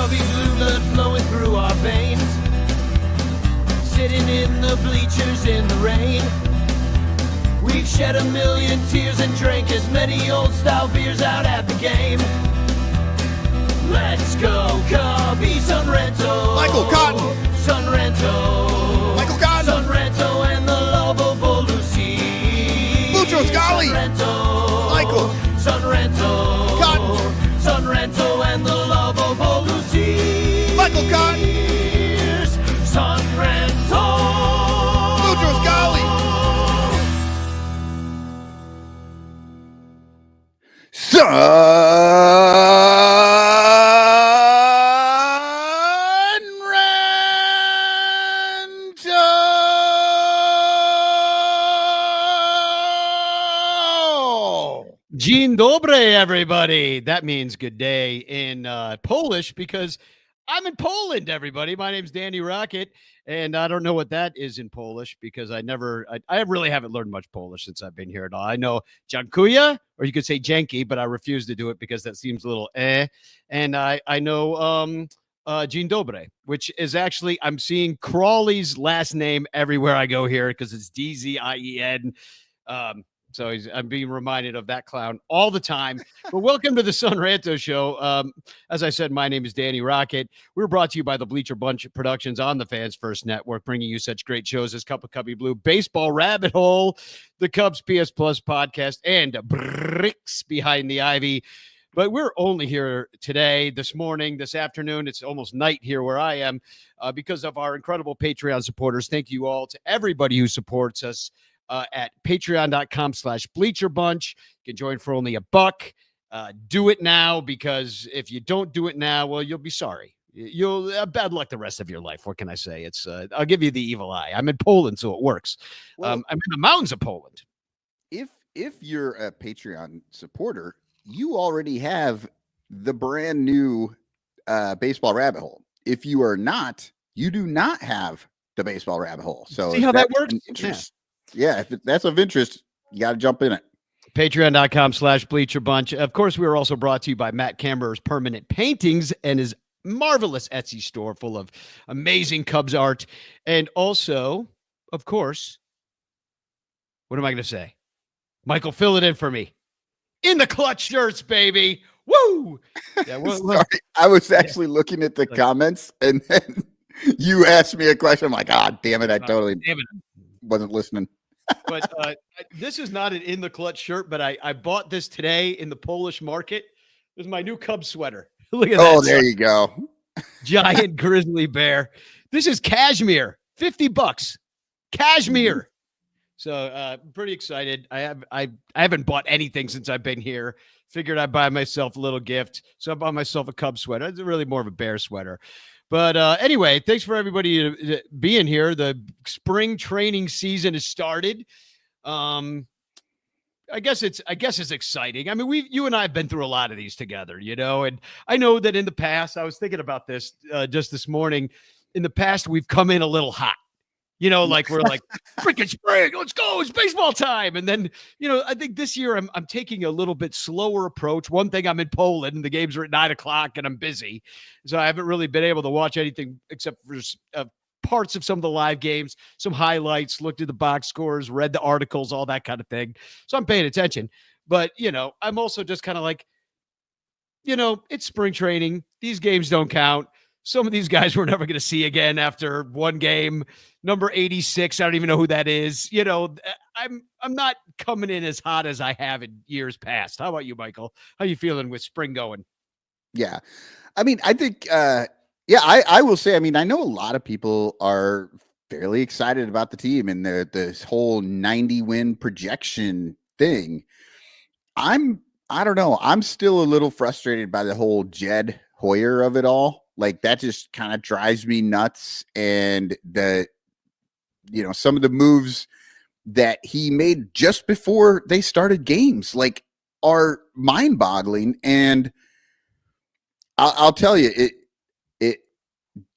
Cubby blue blood flowing through our veins. Sitting in the bleachers in the rain. We've shed a million tears and drank as many old-style beers out at the game. Let's go, Cubbies on Ranto. Michael Cotton. Son Ranto. Michael Cotton. Son Ranto and the lovable Lucy. Lucho Scali. Son Ranto. Michael. Son Ranto. Cotton. Son Ranto and the lovable Lucy. Michael Cotton. Son Ranto. Lucho Scali. Dzień dobry, everybody. That means good day in Polish because I'm in Poland, everybody. My name's Danny Rockett, and I don't know what that is in Polish because I really haven't learned much Polish since I've been here at all. I know dziękuję, or you could say dzięki, but I refuse to do it because that seems a little And I know dzień dobry, which is actually, I'm seeing Crawley's last name everywhere I go here because it's D-Z-I-E-N. So I'm being reminded of that clown all the time. But welcome to the Son Ranto Show. As I said, my name is Danny Rockett. We're brought to you by the Bleacher Bunch Productions on the Fans First Network, bringing you such great shows as Cup of Cubby Blue, Baseball Rabbit Hole, the Cubs PS Plus podcast, and Bricks Behind the Ivy. But we're only here today, this morning, this afternoon. It's almost night here where I am because of our incredible Patreon supporters. Thank you all to everybody who supports us. At patreon.com/bleacherbunch. You can join for only $1. Do it now, because if you don't do it now, well, you'll be sorry. You'll bad luck the rest of your life. What can I say? It's I'll give you the evil eye. I'm in Poland, so it works. Well, I'm in the mountains of Poland. If you're a Patreon supporter, you already have the brand new Baseball Rabbit Hole. If you are not, you do not have the Baseball Rabbit Hole. So see how that works? Yeah, if that's of interest, you got to jump in it. Patreon.com/bleacherbunch. Of course, we are also brought to you by Matt Kammerer's Permanent Paintings and his marvelous Etsy store full of amazing Cubs art. And also, of course, what am I going to say? Michael, fill it in for me. In the clutch shirts, baby. Woo! Yeah, Sorry, I was actually looking at the comments, and then you asked me a question. I'm like, damn it. I totally wasn't listening. But this is not an In the Clutch shirt, but I bought this today in the Polish market. This is my new Cubs sweater. Look at that. Oh, there you go. Giant grizzly bear. This is cashmere. $50. Cashmere. So pretty excited. I haven't bought anything since I've been here. Figured I'd buy myself a little gift. So I bought myself a Cubs sweater. It's really more of a bear sweater. But anyway, thanks for everybody being here. The spring training season has started. I guess it's exciting. I mean, you and I have been through a lot of these together, you know, and I know that in the past, I was thinking about this just this morning. In the past, we've come in a little hot. You know, like we're like, freaking spring, let's go, it's baseball time. And then, you know, I think this year I'm taking a little bit slower approach. One thing, I'm in Poland and the games are at 9:00 and I'm busy. So I haven't really been able to watch anything except for parts of some of the live games, some highlights, looked at the box scores, read the articles, all that kind of thing. So I'm paying attention. But, you know, I'm also just kind of like, you know, it's spring training. These games don't count. Some of these guys we're never going to see again after one game. Number 86, I don't even know who that is. You know, I'm not coming in as hot as I have in years past. How about you, Michael? How you feeling with spring going? Yeah. I mean, I think, I will say, I mean, I know a lot of people are fairly excited about the team and this whole 90-win projection thing. I don't know. I'm still a little frustrated by the whole Jed Hoyer of it all. Like, that just kind of drives me nuts. And some of the moves that he made just before they started games, like, are mind boggling. And I'll tell you, it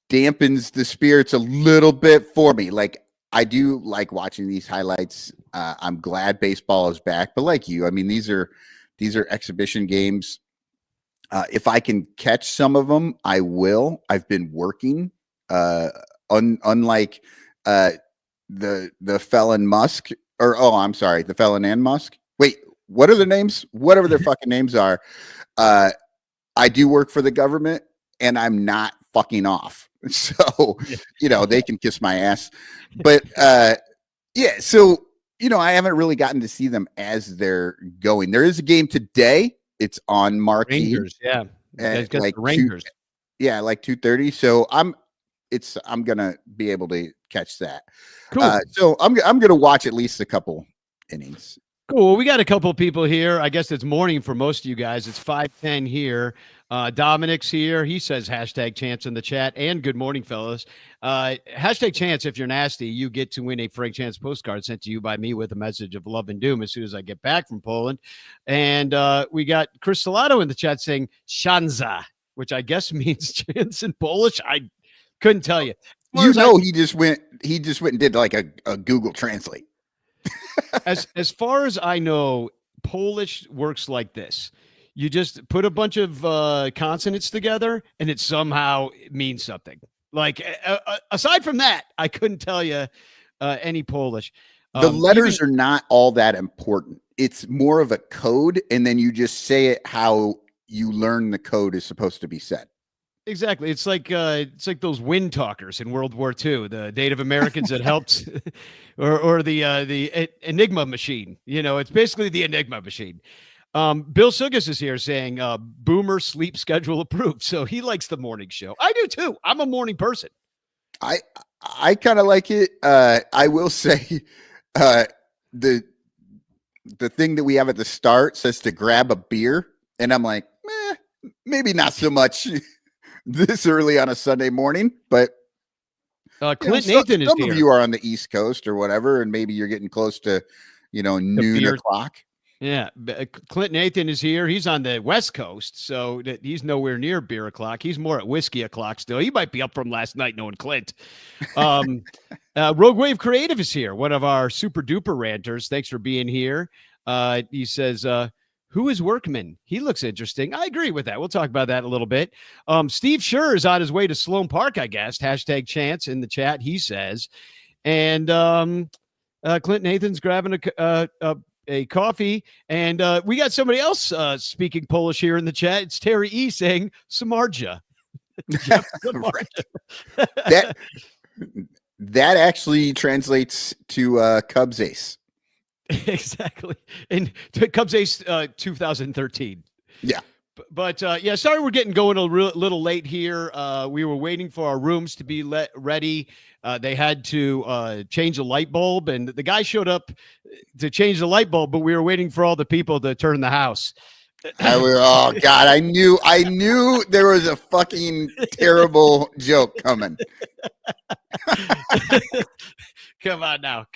dampens the spirits a little bit for me. Like, I do like watching these highlights. I'm glad baseball is back, but like you, I mean, these are exhibition games. If I can catch some of them, I will. I've been working. Unlike the felon Musk, or I'm sorry, the felon and Musk. Wait, what are their names? Whatever their fucking names are. I do work for the government, and I'm not fucking off. So they can kiss my ass. But yeah, so I haven't really gotten to see them as they're going. There is a game today. It's on marquee. Rangers, yeah. At Got like the Rangers. like 2:30. So I'm gonna be able to catch that. Cool. So I'm gonna watch at least a couple innings. Cool. Well, we got a couple of people here. I guess it's morning for most of you guys. It's 5:10 here. Dominic's here. He says hashtag chance in the chat. And good morning, fellas. Hashtag chance. If you're nasty, you get to win a Frank Chance postcard sent to you by me with a message of love and doom as soon as I get back from Poland. And we got Chris Salato in the chat saying Shanza, which I guess means chance in Polish. I couldn't tell you. He just went and did like a Google Translate. As far as I know, Polish works like this. You just put a bunch of consonants together and it somehow means something. Like aside from that, I couldn't tell you any Polish. The letters are not all that important. It's more of a code, and then you just say it how you learn the code is supposed to be said. Exactly. It's like those wind talkers in World War II, the Native Americans that helped, or the Enigma machine. It's basically the Enigma machine. Bill Sugas is here saying Boomer sleep schedule approved. So he likes the morning show. I do too. I'm a morning person. I kind of like it. I will say the thing that we have at the start says to grab a beer, and I'm like, maybe not so much this early on a Sunday morning, but Clint Nathan is here. Some of you are on the East Coast or whatever, and maybe you're getting close to, noon o'clock. Yeah. Clint Nathan is here. He's on the West Coast, so he's nowhere near beer o'clock. He's more at whiskey o'clock still. He might be up from last night knowing Clint. Rogue Wave Creative is here, one of our super duper ranters. Thanks for being here. He says, who is Workman? He looks interesting. I agree with that. We'll talk about that a little bit. Steve Schur is on his way to Sloan Park, I guess. Hashtag chance in the chat, he says. And Clint Nathan's grabbing a coffee. And we got somebody else speaking Polish here in the chat. It's Terry E saying Samarja. That actually translates to Cubs ace. Exactly. And Cubs ace 2013. Yeah. But sorry we're getting going a little late here. We were waiting for our rooms to be ready. They had to change a light bulb, and the guy showed up to change the light bulb, but we were waiting for all the people to turn the house. Oh God, I knew there was a fucking terrible joke coming. Come on now.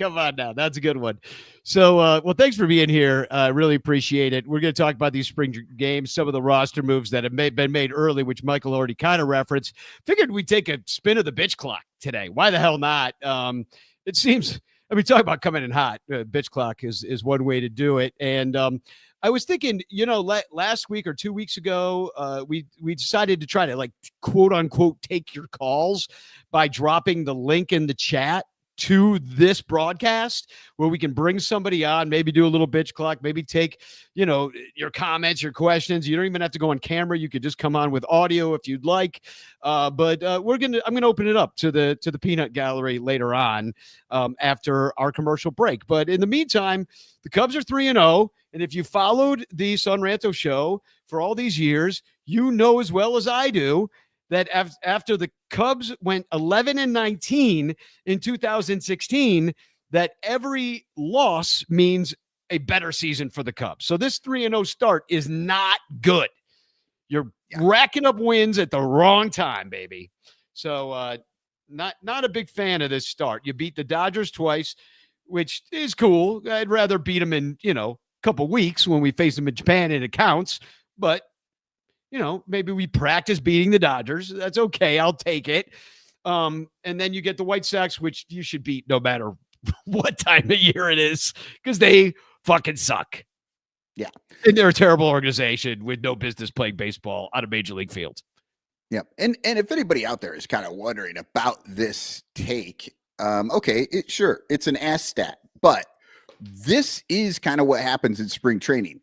That's a good one. So, well, thanks for being here. Really appreciate it. We're going to talk about these spring games, some of the roster moves that have been made early, which Michael already kind of referenced. Figured we'd take a spin of the bitch clock today. Why the hell not? It seems, talk about coming in hot. Bitch clock is one way to do it. And I was thinking, last week or 2 weeks ago, we decided to try to, like, quote unquote, take your calls by dropping the link in the chat to this broadcast where we can bring somebody on, maybe do a little bitch clock, maybe take, your comments, your questions. You don't even have to go on camera. You could just come on with audio if you'd like. But I'm going to open it up to the peanut gallery later on after our commercial break. But in the meantime, the Cubs are 3-0. And if you followed the Son Ranto show for all these years, you know as well as I do that after the Cubs went 11-19 in 2016, that every loss means a better season for the Cubs. So this 3-0 start is not good. You're racking up wins at the wrong time, baby. So not a big fan of this start. You beat the Dodgers twice, which is cool. I'd rather beat them in, a couple weeks when we face them in Japan and it counts. But maybe we practice beating the Dodgers. That's okay. I'll take it. And then you get the White Sox, which you should beat no matter what time of year it is because they fucking suck. Yeah. And they're a terrible organization with no business playing baseball on a major league field. Yeah. And if anybody out there is kind of wondering about this take, okay, sure, it's an ass stat, but this is kind of what happens in spring training.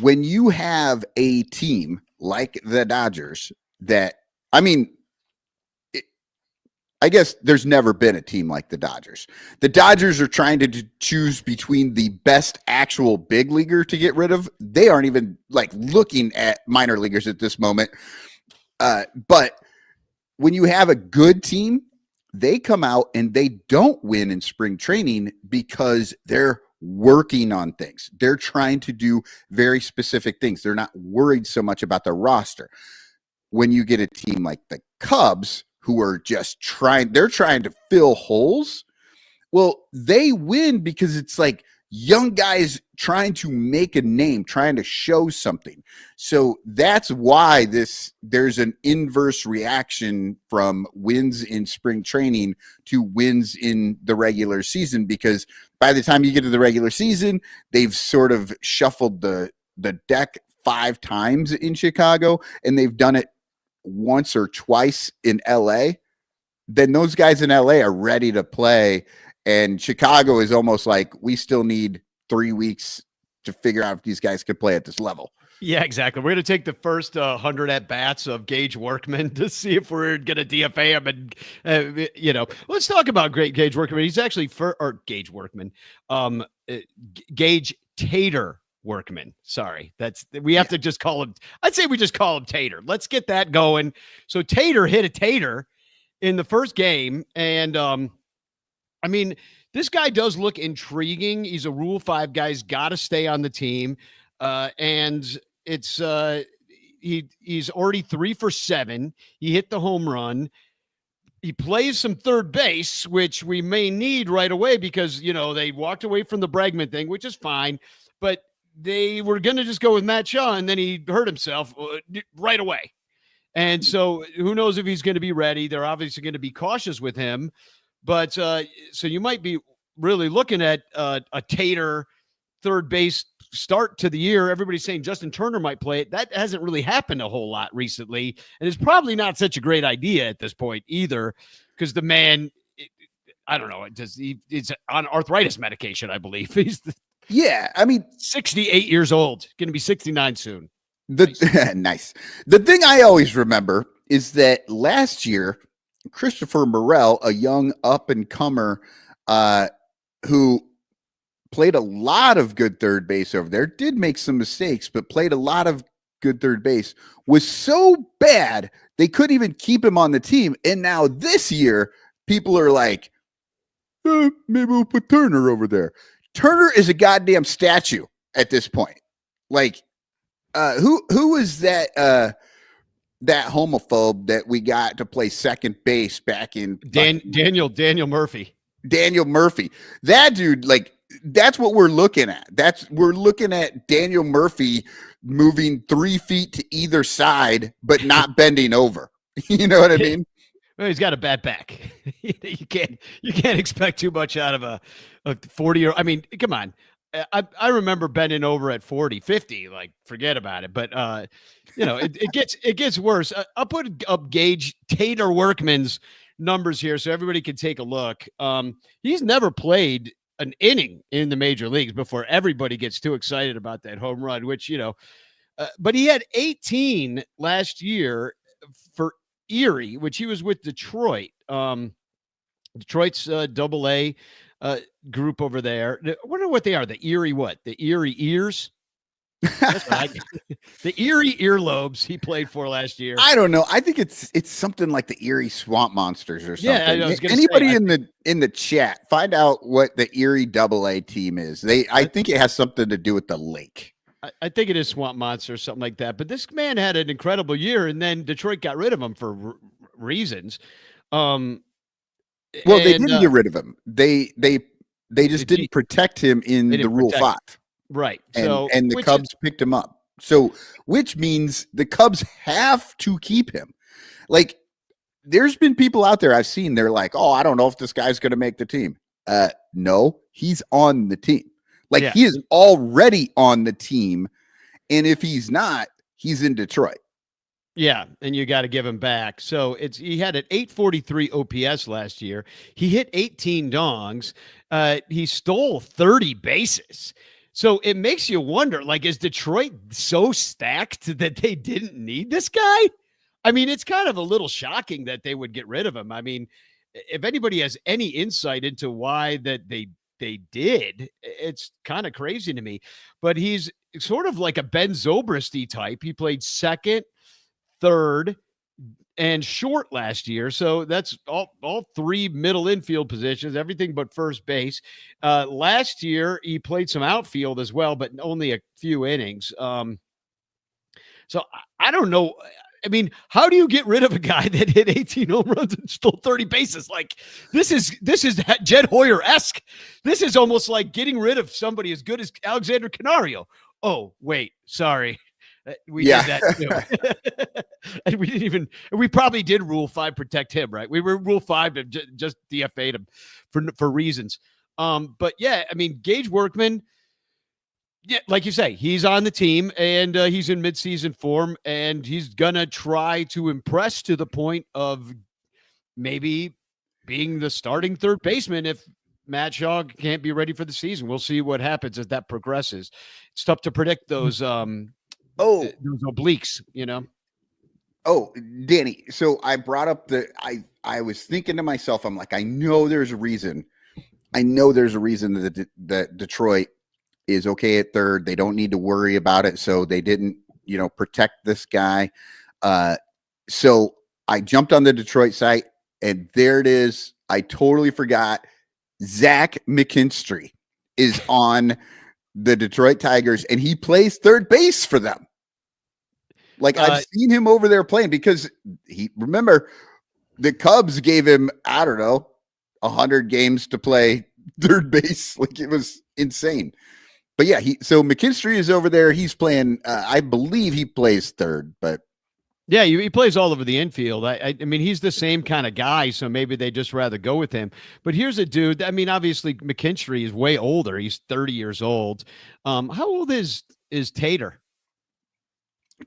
When you have a team like the Dodgers that, I mean, I guess there's never been a team like the Dodgers. The Dodgers are trying to choose between the best actual big leaguer to get rid of. They aren't even like looking at minor leaguers at this moment. But when you have a good team, they come out and they don't win in spring training because they're working on things. They're trying to do very specific things. They're not worried so much about the roster. When you get a team like the Cubs, who are just they're trying to fill holes. Well, they win because it's like young guys trying to make a name, trying to show something. So that's why there's an inverse reaction from wins in spring training to wins in the regular season, because by the time you get to the regular season, they've sort of shuffled the deck 5 times in Chicago, and they've done it once or twice in LA. Then those guys in LA are ready to play, and Chicago is almost like, we still need 3 weeks to figure out if these guys could play at this level. Yeah, exactly. We're going to take the first 100 at bats of Gage Workman to see if we're going to DFA him. And, let's talk about great Gage Workman. He's actually Gage Workman, Gage Tater Workman. Sorry. We have to just call him. I'd say we just call him Tater. Let's get that going. So Tater hit a tater in the first game. And, I mean, this guy does look intriguing. He's a Rule 5 guy. He's got to stay on the team. And it's he's already 3 for 7. He hit the home run. He plays some third base, which we may need right away because, they walked away from the Bregman thing, which is fine. But they were going to just go with Matt Shaw, and then he hurt himself right away. And so who knows if he's going to be ready. They're obviously going to be cautious with him. But so you might be really looking at a Tater third base start to the year. Everybody's saying Justin Turner might play it. That hasn't really happened a whole lot recently. And it's probably not such a great idea at this point either, because the man, I don't know, it's on arthritis medication, I believe. He's 68 years old, going to be 69 soon. Nice. The thing I always remember is that last year, Christopher Morel, a young up-and-comer who played a lot of good third base over there, did make some mistakes, but played a lot of good third base, was so bad they couldn't even keep him on the team. And now this year, people are like, maybe we'll put Turner over there. Turner is a goddamn statue at this point. Like, who was that homophobe that we got to play second base back in Daniel Murphy? Daniel Murphy. That dude, like, that's what we're looking at. We're looking at Daniel Murphy moving 3 feet to either side, but not bending over. You know what I mean? Well, he's got a bad back. You can't expect too much out of a 40-year. I mean, come on. I remember bending over at 40, 50, like, forget about it. But, it gets worse. I'll put up Gage Tater Workman's numbers here so everybody can take a look. He's never played an inning in the major leagues before everybody gets too excited about that home run, which, but he had 18 last year for Erie, which he was with Detroit. Detroit's AA group over there. I wonder what they are. The Erie what? The Erie Ears? That's what the Erie Earlobes he played for last year. I don't know. I think it's something like the Erie Swamp Monsters or something. Yeah, I was anybody in the chat, find out what the Erie AA team is. I think it has something to do with the lake. I think it is Swamp Monster or something like that. But this man had an incredible year, and then Detroit got rid of him for reasons. Well, they didn't get rid of him. They just didn't protect him in the Rule 5. Right. And the Cubs picked him up. So, which means the Cubs have to keep him. Like, there's been people out there I've seen, they're like, oh, I don't know if this guy's going to make the team. No, he's on the team. Like he is already on the team. And if he's not, he's in Detroit. Yeah, and you got to give him back. So he had an 843 OPS last year. He hit 18 dongs. He stole 30 bases. So it makes you wonder, like, is Detroit so stacked that they didn't need this guy? I mean, it's kind of a little shocking that they would get rid of him. I mean, if anybody has any insight into why that they did, it's kind of crazy to me. But he's sort of like a Ben Zobrist-y type. He played second, third, and short last year. So that's all three middle infield positions, everything but first base. Last year, he played some outfield as well, but only a few innings. So I don't know. I mean, how do you get rid of a guy that hit 18 home runs and stole 30 bases? Like this is Jed Hoyer-esque. This is almost like getting rid of somebody as good as Alexander Canario. Oh, wait, sorry. We did that too. And we probably did Rule 5 protect him, right? We were Rule 5 and just DFA'd him for reasons. But yeah, I mean, Gage Workman, yeah, like you say, he's on the team and he's in midseason form and he's going to try to impress to the point of maybe being the starting third baseman if Matt Shaw can't be ready for the season. We'll see what happens as that progresses. It's tough to predict those those obliques, you know. Oh, Danny. So I brought up I was thinking to myself, I'm like, I know there's a reason that Detroit is okay at third. They don't need to worry about it. So they didn't, protect this guy. So I jumped on the Detroit site and there it is. I totally forgot. Zach McKinstry is on the Detroit Tigers and he plays third base for them. Like I've seen him over there playing because remember the Cubs gave him, I don't know, 100 games to play third base. Like it was insane. But yeah, so McKinstry is over there. He's playing, I believe he plays third, but yeah, he plays all over the infield. I mean, he's the same kind of guy, so maybe they just rather go with him. But here's a dude. I mean, obviously McKinstry is way older. He's 30 years old. How old is Tater?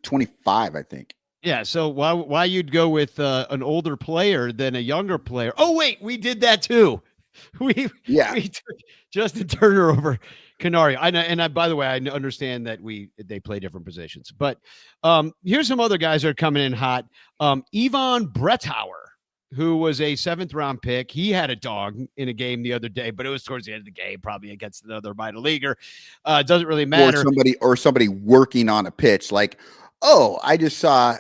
25, I think. Yeah. So why you'd go with an older player than a younger player? Oh wait, we did that too. We took Justin Turner over Canario. By the way, I understand that they play different positions, but here's some other guys that are coming in hot. Ivan Brettauer, who was a 7th round pick. He had a dog in a game the other day, but it was towards the end of the game, probably against another minor leaguer. It doesn't really matter. Or somebody working on a pitch. Like, oh, I just saw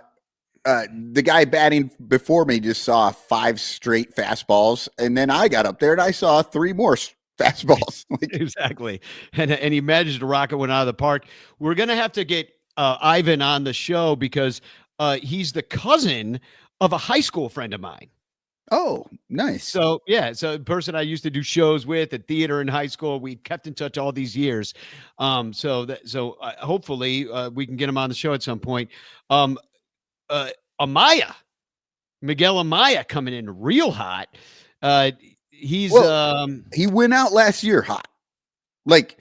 the guy batting before me just saw 5 straight fastballs, and then I got up there and I saw 3 more fastballs. Exactly, and he managed to rocket one out of the park. We're gonna have to get Ivan on the show because he's the cousin of a high school friend of mine. Oh, nice. So yeah, so a person I used to do shows with at theater in high school. We kept in touch all these years. So hopefully we can get him on the show at some point. Miguel Amaya coming in real hot. He went out last year hot. Like,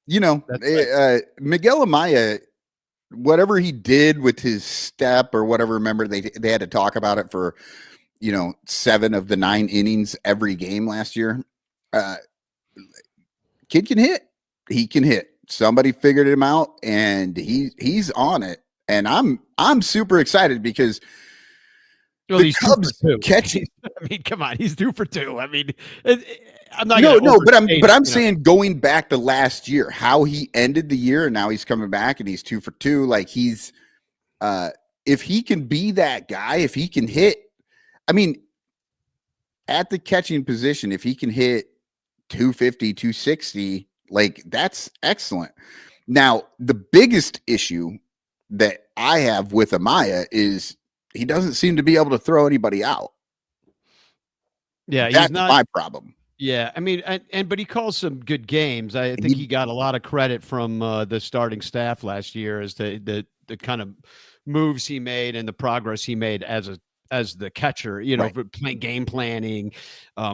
right. Miguel Amaya, whatever he did with his step or whatever, remember they had to talk about it for, 7 of the 9 innings every game last year. Kid can hit. He can hit. Somebody figured him out and he's on it. And I'm super excited because the Cubs catching. I mean, come on, he's 2 for 2. I mean, I'm not. But I'm saying going back to last year, how he ended the year, and now he's coming back and he's 2 for 2. Like he's, if he can be that guy, if he can hit, I mean, at the catching position, if he can hit 250, 260, like that's excellent. Now, the biggest issue that I have with Amaya is he doesn't seem to be able to throw anybody out. Yeah, that's not my problem. Yeah, I mean, but he calls some good games. I think he got a lot of credit from the starting staff last year as the kind of moves he made and the progress he made as as the catcher, Right. for game planning,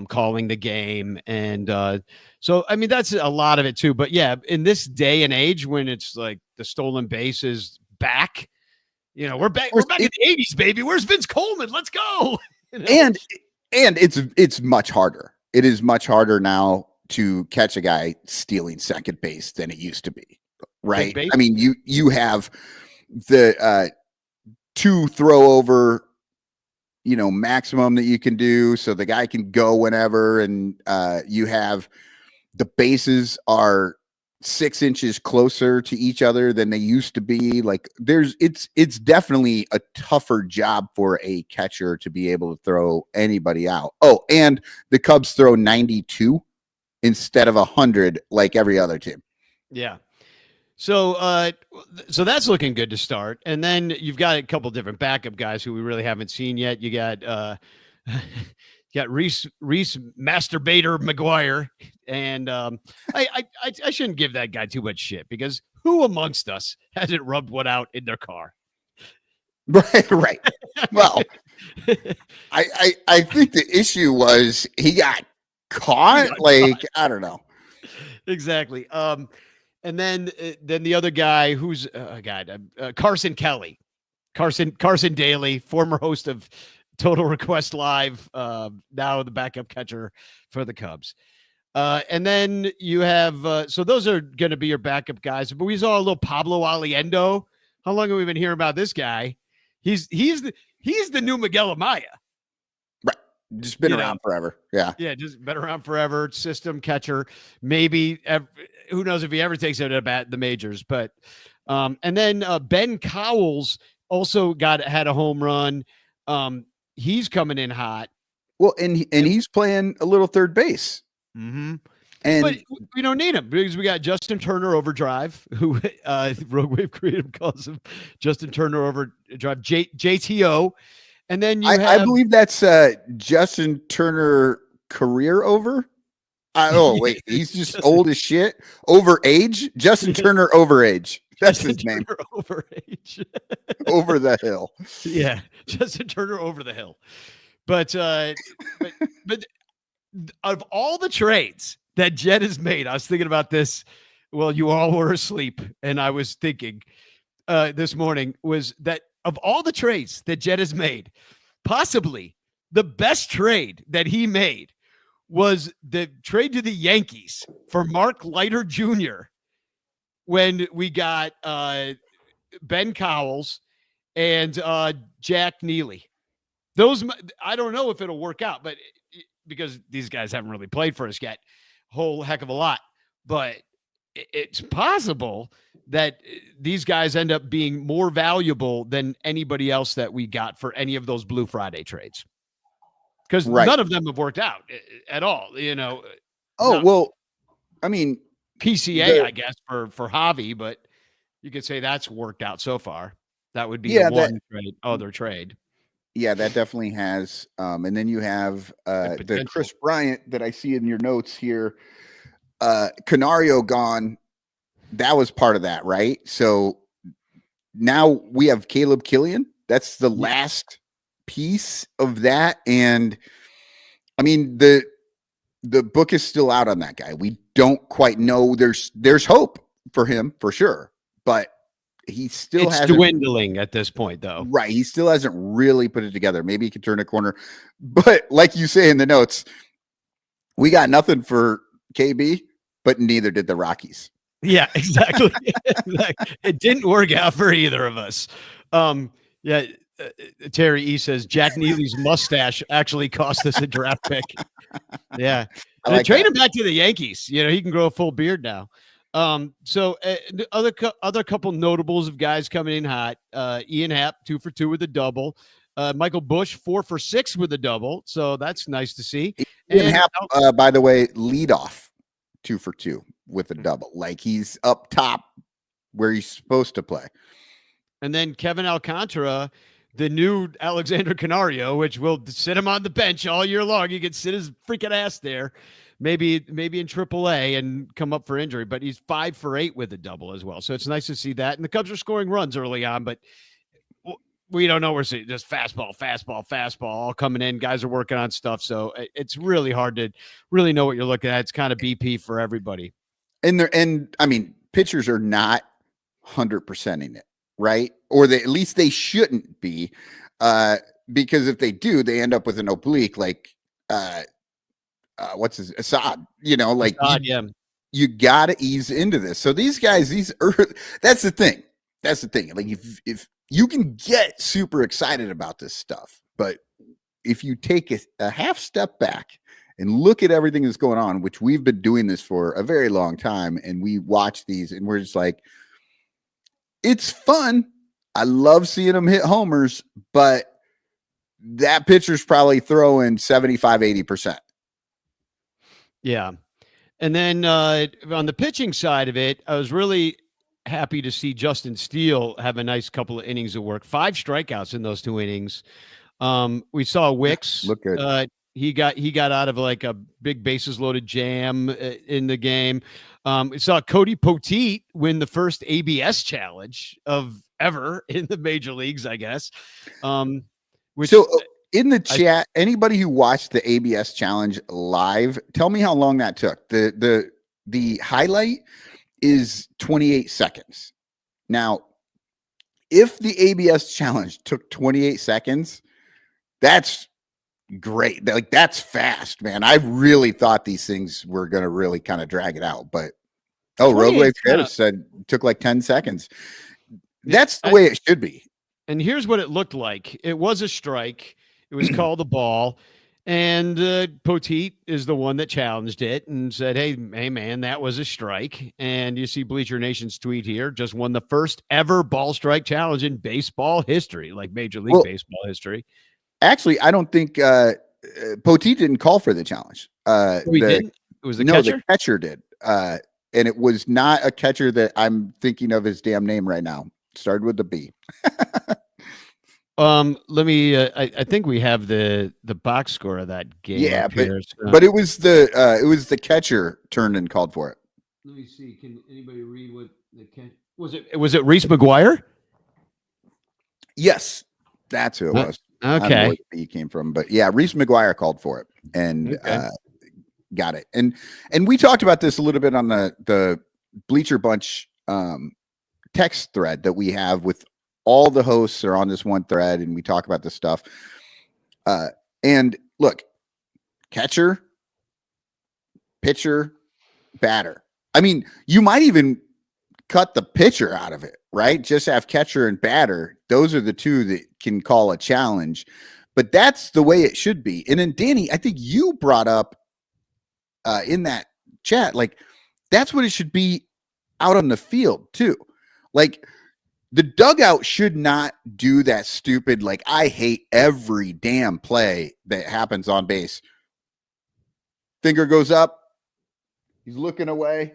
calling the game. And so, I mean, that's a lot of it too. But yeah, in this day and age when it's like the stolen base is back, we're back. We're back in the 80s, baby. Where's Vince Coleman? Let's go. And it's much harder. It is much harder now to catch a guy stealing second base than it used to be. Right. I mean, you have the 2 throw over, maximum that you can do. So the guy can go whenever. And you have the bases are 6 inches closer to each other than they used to be. Like it's definitely a tougher job for a catcher to be able to throw anybody out. Oh, and the Cubs throw 92 instead of 100 like every other team. Yeah. So that's looking good to start. And then you've got a couple different backup guys who we really haven't seen yet. You got you got Reese Masturbator McGuire. And I shouldn't give that guy too much shit because who amongst us hasn't rubbed one out in their car? Right. Well, I think the issue was he got caught. I don't know. Exactly. And then the other guy who's Carson Kelly, Carson Daly, former host of Total Request Live, now the backup catcher for the Cubs. And then you have so those are going to be your backup guys. But we saw a little Pablo Aliendo. How long have we been hearing about this guy? He's the new Miguel Amaya. Right. Just been around forever. Yeah. Yeah, just been around forever. System catcher. Maybe who knows if he ever takes it at the majors. But and then Ben Cowles also had a home run. He's coming in hot. Well, and he's playing a little third base. Mm-hmm. But we don't need him because we got Justin Turner Overdrive, who Rogue Wave Creative calls him Justin Turner Overdrive, JTO. And then I believe that's Justin Turner career over. Wait, he's just old as shit. Over age? Justin Turner over age. That's his name. Over age. Over the hill. Yeah, Justin Turner over the hill. But of all the trades that Jet has made, I was thinking about this. Well, you all were asleep, and I was thinking this morning was that of all the trades that Jet has made, possibly the best trade that he made was the trade to the Yankees for Mark Leiter Jr. when we got Ben Cowles and Jack Neely. Those, I don't know if it'll work out, but because these guys haven't really played for us yet, whole heck of a lot. But it's possible that these guys end up being more valuable than anybody else that we got for any of those Blue Friday trades. Because none of them have worked out at all, Well, I mean, PCA, I guess, for Javi, but you could say that's worked out so far. That would be the one other trade. Yeah, that definitely has. And then you have the Chris Bryant that I see in your notes here. Canario gone. That was part of that, right? So now we have Caleb Killian. That's the last piece of that. And I mean, the book is still out on that guy. We don't quite know. There's hope for him for sure, but he still it's dwindling at this point, though. Right. He still hasn't really put it together. Maybe he can turn a corner. But like you say in the notes, we got nothing for KB, but neither did the Rockies. Yeah, exactly. It didn't work out for either of us. Terry E says Jack Neely's mustache actually cost us a draft pick. Yeah. Trade him back to the Yankees. He can grow a full beard now. So other couple notables of guys coming in hot. Ian Happ 2 for 2 with a double. Michael Busch 4 for 6 with a double. So that's nice to see. Ian Happ, by the way, lead off 2 for 2 with a double. Like he's up top where he's supposed to play. And then Kevin Alcantara, the new Alexander Canario, which will sit him on the bench all year long. He can sit his freaking ass there. Maybe in AAA and come up for injury, but he's 5 for 8 with a double as well. So it's nice to see that. And the Cubs are scoring runs early on, but we don't know. We're seeing just fastball, all coming in. Guys are working on stuff. So it's really hard to really know what you're looking at. It's kind of BP for everybody. And I mean, pitchers are not 100%ing it, right? Or at least they shouldn't be, because if they do, they end up with an oblique, like what's his Assad, like Assad, yeah. You got to ease into this. So these guys, that's the thing. That's the thing. Like if you can get super excited about this stuff, but if you take a half step back and look at everything that's going on, which we've been doing this for a very long time, and we watch these and we're just like, it's fun. I love seeing them hit homers, but that pitcher's probably throwing 75, 80%. Yeah. And then on the pitching side of it, I was really happy to see Justin Steele have a nice couple of innings of work. 5 strikeouts in those 2 innings. We saw Wicks. Look good. He got out of like a big bases loaded jam in the game. We saw Cody Poteet win the first ABS challenge of ever in the major leagues, I guess. In the chat, anybody who watched the ABS challenge live, tell me how long that took. The highlight is 28 seconds. Now, if the ABS challenge took 28 seconds, that's great. Like, that's fast, man. I really thought these things were going to really kind of drag it out, but Roadway Travis said it took like 10 seconds. That's the way it should be. And here's what it looked like. It was a strike. It was called a ball. And Poteet is the one that challenged it and said, hey, man, that was a strike. And you see Bleacher Nation's tweet here, just won the first ever ball strike challenge in baseball history, like Major League Baseball history. Actually, I don't think Poteet didn't call for the challenge. Didn't? It was the catcher? The catcher did. And it was not a catcher that I'm thinking of his damn name right now. Started with the B. Let me. I think we have the box score of that game. Yeah, but it was the catcher turned and called for it. Let me see. Can anybody read what the catch was? Was it Reese McGuire? Yes, that's who it was. Okay, I don't know where the B came from, but yeah, Reese McGuire called for it and got it. And we talked about this a little bit on the Bleacher Bunch text thread that we have with. All the hosts are on this one thread and we talk about this stuff. And look, catcher, pitcher, batter. I mean, you might even cut the pitcher out of it, right? Just have catcher and batter. Those are the two that can call a challenge, but that's the way it should be. And then Danny, I think you brought up in that chat, like that's what it should be out on the field too. Like, the dugout should not do that stupid, like, I hate every damn play that happens on base. Finger goes up. He's looking away.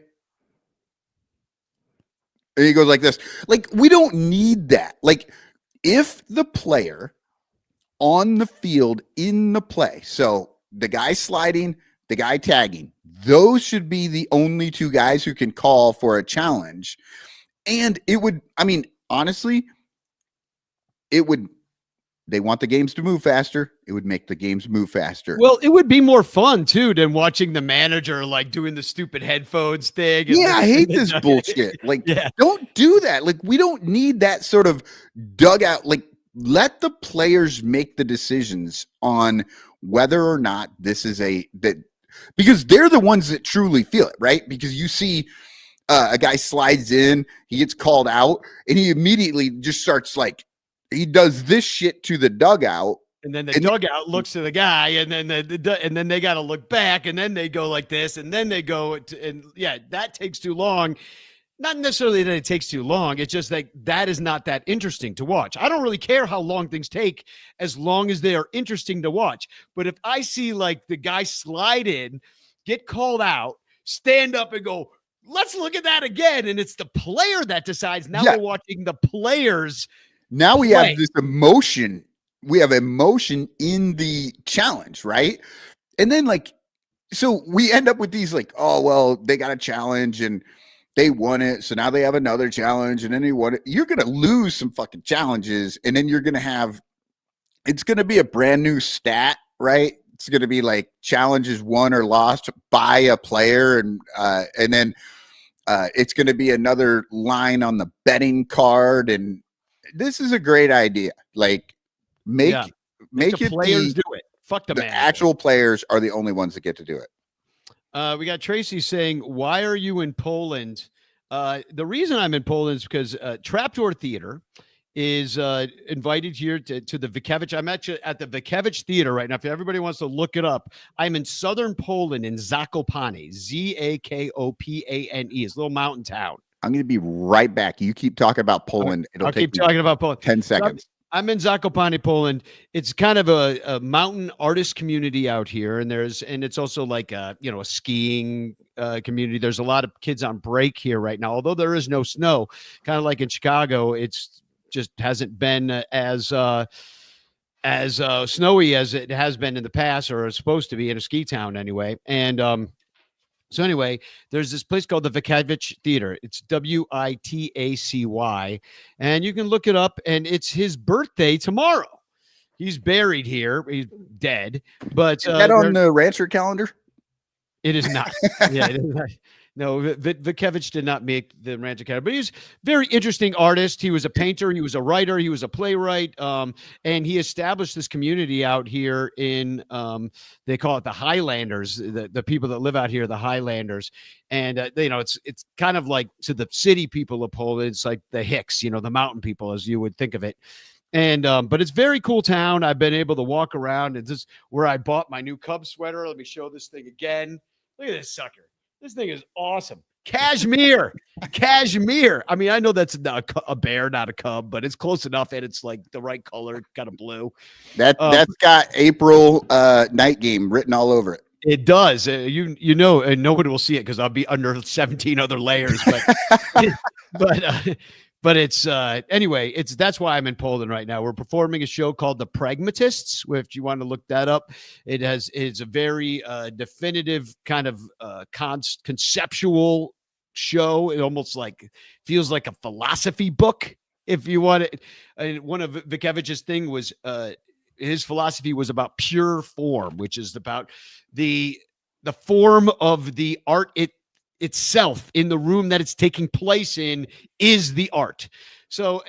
And he goes like this. Like, we don't need that. Like, if the player on the field in the play, so the guy sliding, the guy tagging, those should be the only 2 guys who can call for a challenge. And it would, I mean, honestly, they want the games to move faster. It would make the games move faster. Well, it would be more fun too than watching the manager like doing the stupid headphones thing. Yeah, I hate this bullshit. Like, don't do that. Like, we don't need that sort of dugout. Like, let the players make the decisions on whether or not this is because they're the ones that truly feel it, right? Because you see a guy slides in, he gets called out, and he immediately just starts like, he does this shit to the dugout. And then the dugout looks to the guy, and then and then they got to look back, and then they go like this, and then they go, that takes too long. Not necessarily that it takes too long. It's just like that is not that interesting to watch. I don't really care how long things take as long as they are interesting to watch. But if I see like the guy slide in, get called out, stand up and go, let's look at that again. And it's the player that decides. Now we're watching the players. Now we have this emotion. We have emotion in the challenge, right? And then so we end up with these like, oh, well, they got a challenge and they won it, so now they have another challenge, and then they won it. You're gonna lose some fucking challenges, and then you're gonna have. It's gonna be a brand new stat, right? It's gonna be like challenges won or lost by a player, and then it's gonna be another line on the betting card, and this is a great idea. Like make the it players do it. Fuck the manager. actual players are the only ones that get to do it. We got Tracy saying, "Why are you in Poland?" The reason I'm in Poland is because Trapdoor Theater is invited here to the Vikevich. I'm actually at the Vikevich Theater right now. If everybody wants to look it up, I'm in southern Poland in Zakopane, Zakopane. It's a little mountain town. I'm going to be right back. You keep talking about Poland. I'll keep talking about Poland. 10 seconds. I'm in Zakopane, Poland. It's kind of a mountain artist community out here, and it's also like a skiing community. There's a lot of kids on break here right now, although there is no snow. Kind of like in Chicago, it's just hasn't been as snowy as it has been in the past, or is supposed to be in a ski town anyway. And so anyway, there's this place called the Vikevich Theater. It's Witacy, and you can look it up. And it's his birthday tomorrow. He's buried here. He's dead. But is that on the Rancher calendar? It is not. Yeah, it is not. No, Vikevich did not make the Rancho Calendar, but he's a very interesting artist. He was a painter, he was a writer, he was a playwright, and he established this community out here in, they call it the Highlanders, the people that live out here, the Highlanders. And, it's kind of like to the city people of Poland, it's like the Hicks, the mountain people, as you would think of it. And, but it's a very cool town. I've been able to walk around, and this is where I bought my new Cubs sweater. Let me show this thing again. Look at this sucker. This thing is awesome. Cashmere. I mean, I know that's not a bear, not a cub, but it's close enough, and it's like the right color, kind of blue. That's got April night game written all over it. It does. And nobody will see it because I'll be under 17 other layers. But it's anyway, that's why I'm in Poland right now. We're performing a show called The Pragmatists. If you want to look that up, it's a very definitive kind of conceptual show. It almost feels like a philosophy book, if you want it. And one of Vikevich's thing was his philosophy was about pure form, which is about the form of the art itself in the room that it's taking place in is the art. So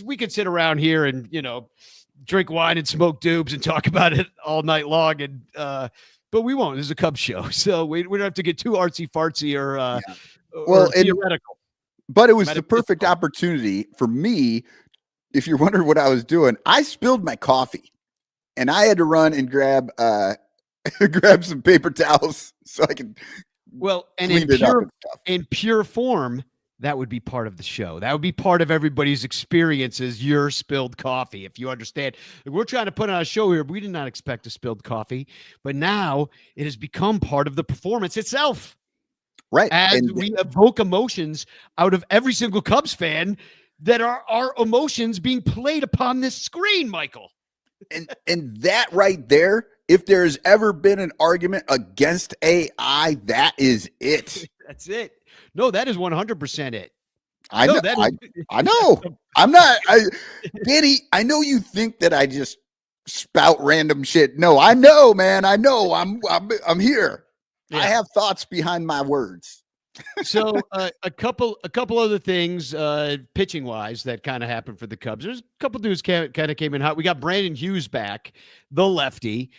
we could sit around here and, drink wine and smoke doobs and talk about it all night long. And, but we won't. This is a Cubs show. So we don't have to get too artsy fartsy or theoretical. But it was the perfect opportunity for me. If you're wondering what I was doing, I spilled my coffee and I had to run and grab some paper towels so I could. Well, and in pure form, that would be part of the show. That would be part of everybody's experiences, your spilled coffee, if you understand. We're trying to put on a show here. We did not expect a spilled coffee, but now it has become part of the performance itself. Right. As we evoke emotions out of every single Cubs fan that are our emotions being played upon this screen, Michael. And that right there, if there's ever been an argument against AI, that is it. That's it. No, that is 100% it. I know. I'm not. Danny, I know you think that I just spout random shit. No, I know, man. I know. I'm here. Yeah. I have thoughts behind my words. So a couple other things pitching wise that kind of happened for the Cubs. There's a couple dudes kind of came in hot. We got Brandon Hughes back, the lefty.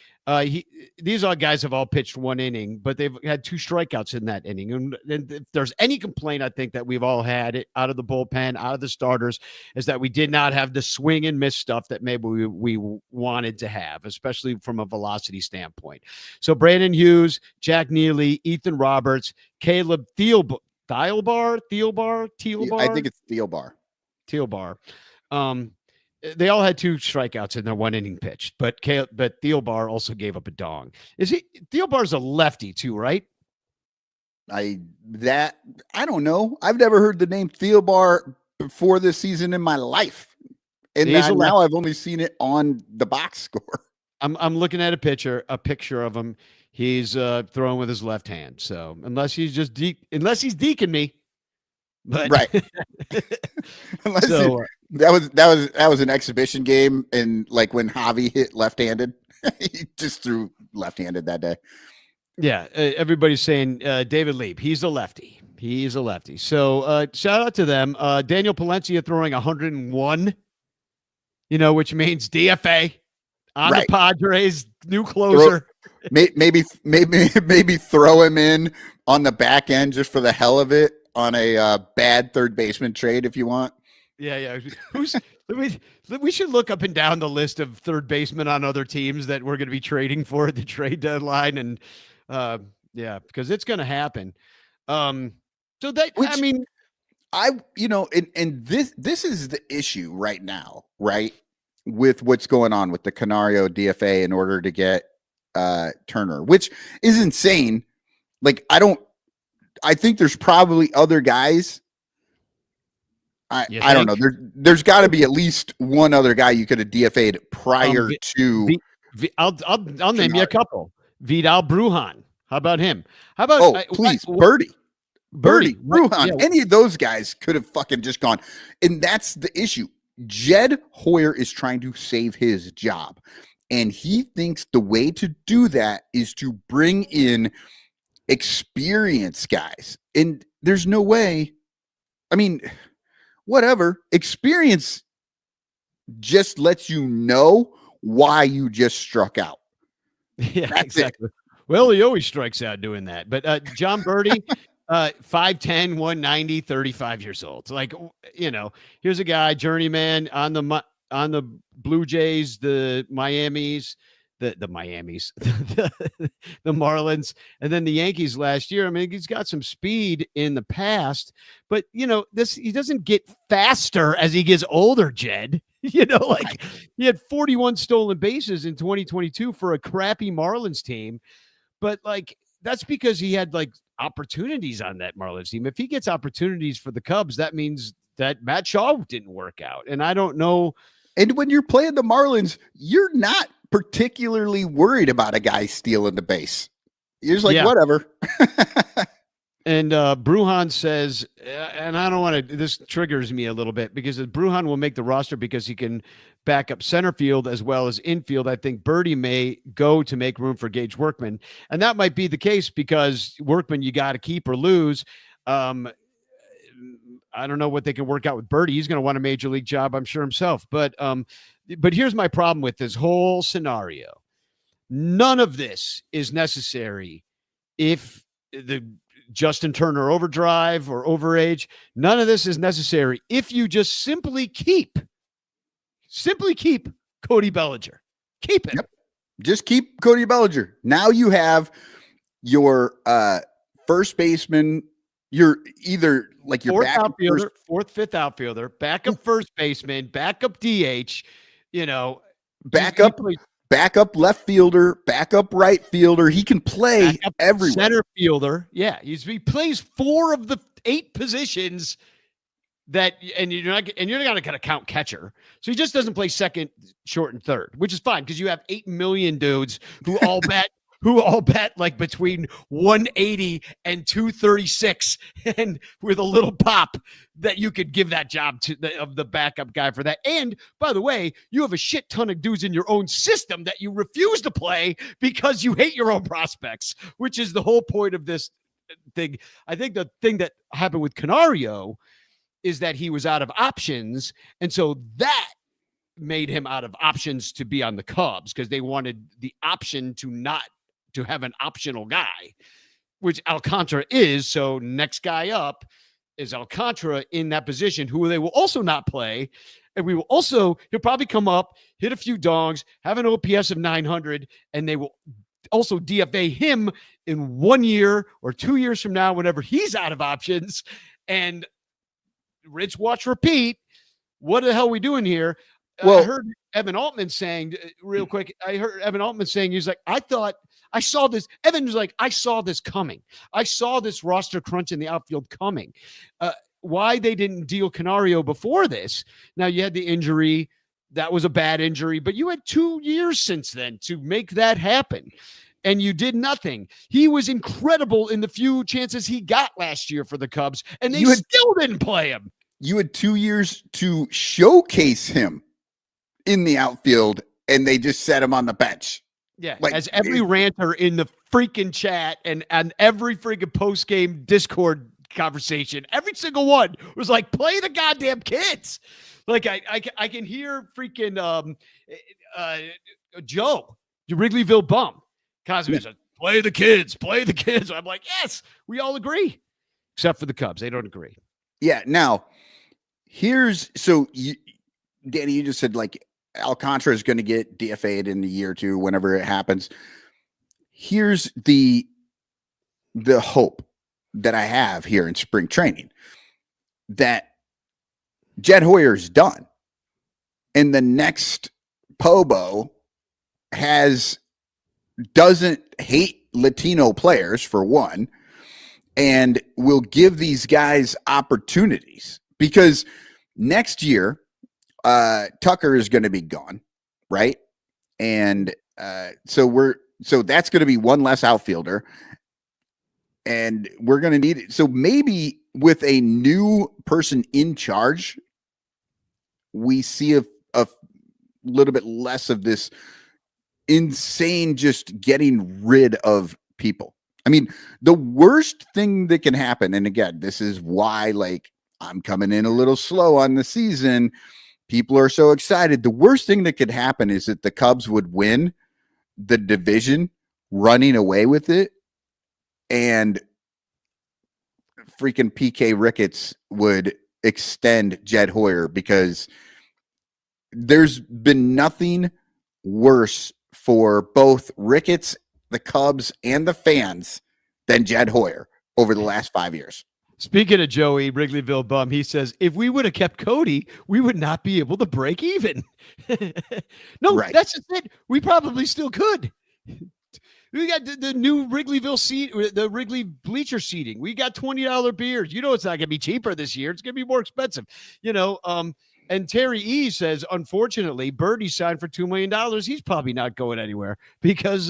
These guys have all pitched one inning, but they've had 2 strikeouts in that inning. And if there's any complaint, I think that we've all had it out of the bullpen, out of the starters, is that we did not have the swing and miss stuff that maybe we wanted to have, especially from a velocity standpoint. So Brandon Hughes, Jack Neely, Ethan Roberts, Caleb Thielbar. I think it's Thielbar. They all had 2 strikeouts in their 1 inning pitch, but Thielbar also gave up a dong. Thielbar's a lefty too, right? I don't know. I've never heard the name Thielbar before this season in my life. And now I've only seen it on the box score. I'm looking at a picture of him. He's throwing with his left hand. So unless he's deaking me, But Right. Unless so that was an exhibition game, and like when Javi hit left-handed, he just threw left-handed that day. yeah, everybody's saying David Leap. He's a lefty. He's a lefty. So shout out to them. Daniel Palencia throwing 101. Which means DFA on the Right. Padres, new closer. Maybe throw him in on the back end just for the hell of it on a bad third baseman trade if you want. Yeah. We should look up and down the list of third basemen on other teams that we're going to be trading for at the trade deadline, and because it's going to happen. And this is the issue right now, right? With what's going on with the Canario DFA in order to get Turner, which is insane. Like, I think there's probably other guys. I don't know. There's got to be at least one other guy you could have DFA'd prior to. I'll name you a couple. Vidal Brujan. How about him? How about Birdie Brujan? Yeah. Any of those guys could have fucking just gone. And that's the issue. Jed Hoyer is trying to save his job. And he thinks the way to do that is to bring in experienced guys. And there's no way. I mean, whatever. Experience just lets you know why you just struck out. Yeah, that's exactly. It. Well, he always strikes out doing that. But John Birdie, 5'10", 190, 35 years old. Like, here's a guy, journeyman on the Blue Jays, the Miamis, the Miamis, the Marlins, and then the Yankees last year. I mean, he's got some speed in the past, but he doesn't get faster as he gets older, Jed. He had 41 stolen bases in 2022 for a crappy Marlins team, but that's because he had opportunities on that Marlins team. If he gets opportunities for the Cubs, that means that Matt Shaw didn't work out. And I don't know. And when you're playing the Marlins, you're not particularly worried about a guy stealing the base. You're just whatever. And Brujan says, and I don't want to, this triggers me a little bit because Brujan will make the roster because he can back up center field as well as infield. I think Birdie may go to make room for Gage Workman. And that might be the case because Workman, you got to keep or lose. I don't know what they can work out with Birdie. He's going to want a major league job, I'm sure himself. But here's my problem with this whole scenario. None of this is necessary if the Justin Turner overdrive or overage. None of this is necessary if you just simply keep Cody Bellinger. Keep it. Yep. Just keep Cody Bellinger. Now you have your first baseman. You're either your fourth outfielder, fourth, fifth outfielder, backup first baseman, backup DH, backup left fielder, backup right fielder. He can play everywhere. Center fielder. Yeah. He plays 4 of the 8 positions and you're not going to count catcher. So he just doesn't play second, short, and third, which is fine because you have 8 million dudes who all bet between 180 and 236, and with a little pop that you could give that job to the backup guy for that. And by the way, you have a shit ton of dudes in your own system that you refuse to play because you hate your own prospects, which is the whole point of this thing. I think the thing that happened with Canario is that he was out of options. And so that made him out of options to be on the Cubs because they wanted the option to have an optional guy, which Alcantara is. So next guy up is Alcantara in that position, who they will also not play. And he'll probably come up, hit a few dongs, have an OPS of 900, and they will also DFA him in 1 year or 2 years from now, whenever he's out of options. And rinse, watch, repeat. What the hell are we doing here? Well, I heard Evan Altman saying real quick. He's like, I saw this. Evan was like, I saw this coming. I saw this roster crunch in the outfield coming. Why they didn't deal Canario before this? Now you had the injury. That was a bad injury, but you had 2 years since then to make that happen. and you did nothing. He was incredible in the few chances he got last year for the Cubs, and they still didn't play him. You had 2 years to showcase him in the outfield, and they just set him on the bench. Yeah, like, as every ranter in the freaking chat and every freaking post-game Discord conversation, every single one was like, play the goddamn kids. Like, I can hear freaking Joe, the Wrigleyville bum, Cosby says, play the kids. I'm like, yes, we all agree, except for the Cubs. They don't agree. Yeah, now, Danny, you just said, like, Alcantara is going to get DFA'd in a year or two, whenever it happens. Here's the hope that I have here in spring training, that Jed Hoyer's done, and the next Pobo doesn't hate Latino players, for one, and will give these guys opportunities, because next year Tucker is going to be gone, right? And so that's going to be one less outfielder, and we're going to need it. So maybe with a new person in charge, we see a little bit less of this insane just getting rid of people. I mean, the worst thing that can happen, and again, this is why, like, I'm coming in a little slow on the season. People are so excited. The worst thing that could happen is that the Cubs would win the division, running away with it, and freaking PK Ricketts would extend Jed Hoyer, because there's been nothing worse for both Ricketts, the Cubs, and the fans than Jed Hoyer over the last 5 years. Speaking of Joey, Wrigleyville bum, he says, if we would have kept Cody, we would not be able to break even. No, right. That's just it. We probably still could. We got the new Wrigleyville seat, the Wrigley bleacher seating. We got $20 beers. You know, it's not going to be cheaper this year. It's going to be more expensive, and Terry E says, unfortunately, Birdie signed for $2 million. He's probably not going anywhere because,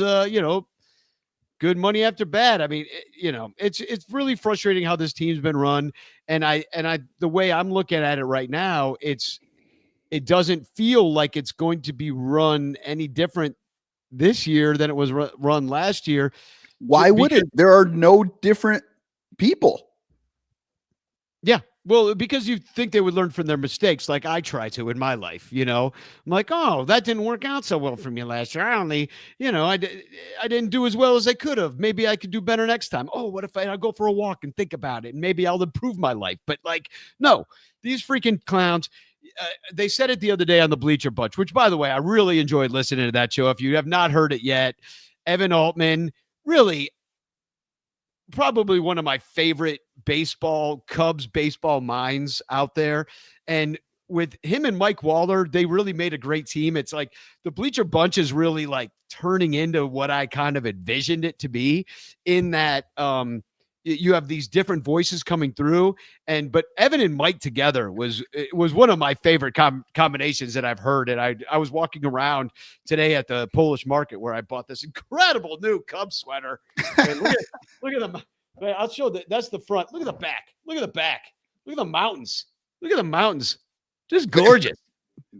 good money after bad. I mean, it's really frustrating how this team's been run. And the way I'm looking at it right now, it doesn't feel like it's going to be run any different this year than it was run last year. Why would it? There are no different people. Yeah. Well, because you think they would learn from their mistakes, like I try to in my life, I'm like, oh, that didn't work out so well for me last year. I only, I didn't do as well as I could have. Maybe I could do better next time. Oh, what if I go for a walk and think about it, and maybe I'll improve my life. But no, these freaking clowns. They said it the other day on the Bleacher Bunch, which, by the way, I really enjoyed listening to that show. If you have not heard it yet, Evan Altman, really probably one of my favorite Cubs baseball minds out there. And with him and Mike Waller, they really made a great team. It's like the Bleacher Bunch is really like turning into what I kind of envisioned it to be, in that you have these different voices coming through, but Evan and Mike together was one of my favorite combinations that I've heard. And I was walking around today at the Polish market where I bought this incredible new Cubs sweater. And look at them. I'll show that. That's the front. Look at the back. Look at the back. Look at the mountains. Look at the mountains. Just gorgeous.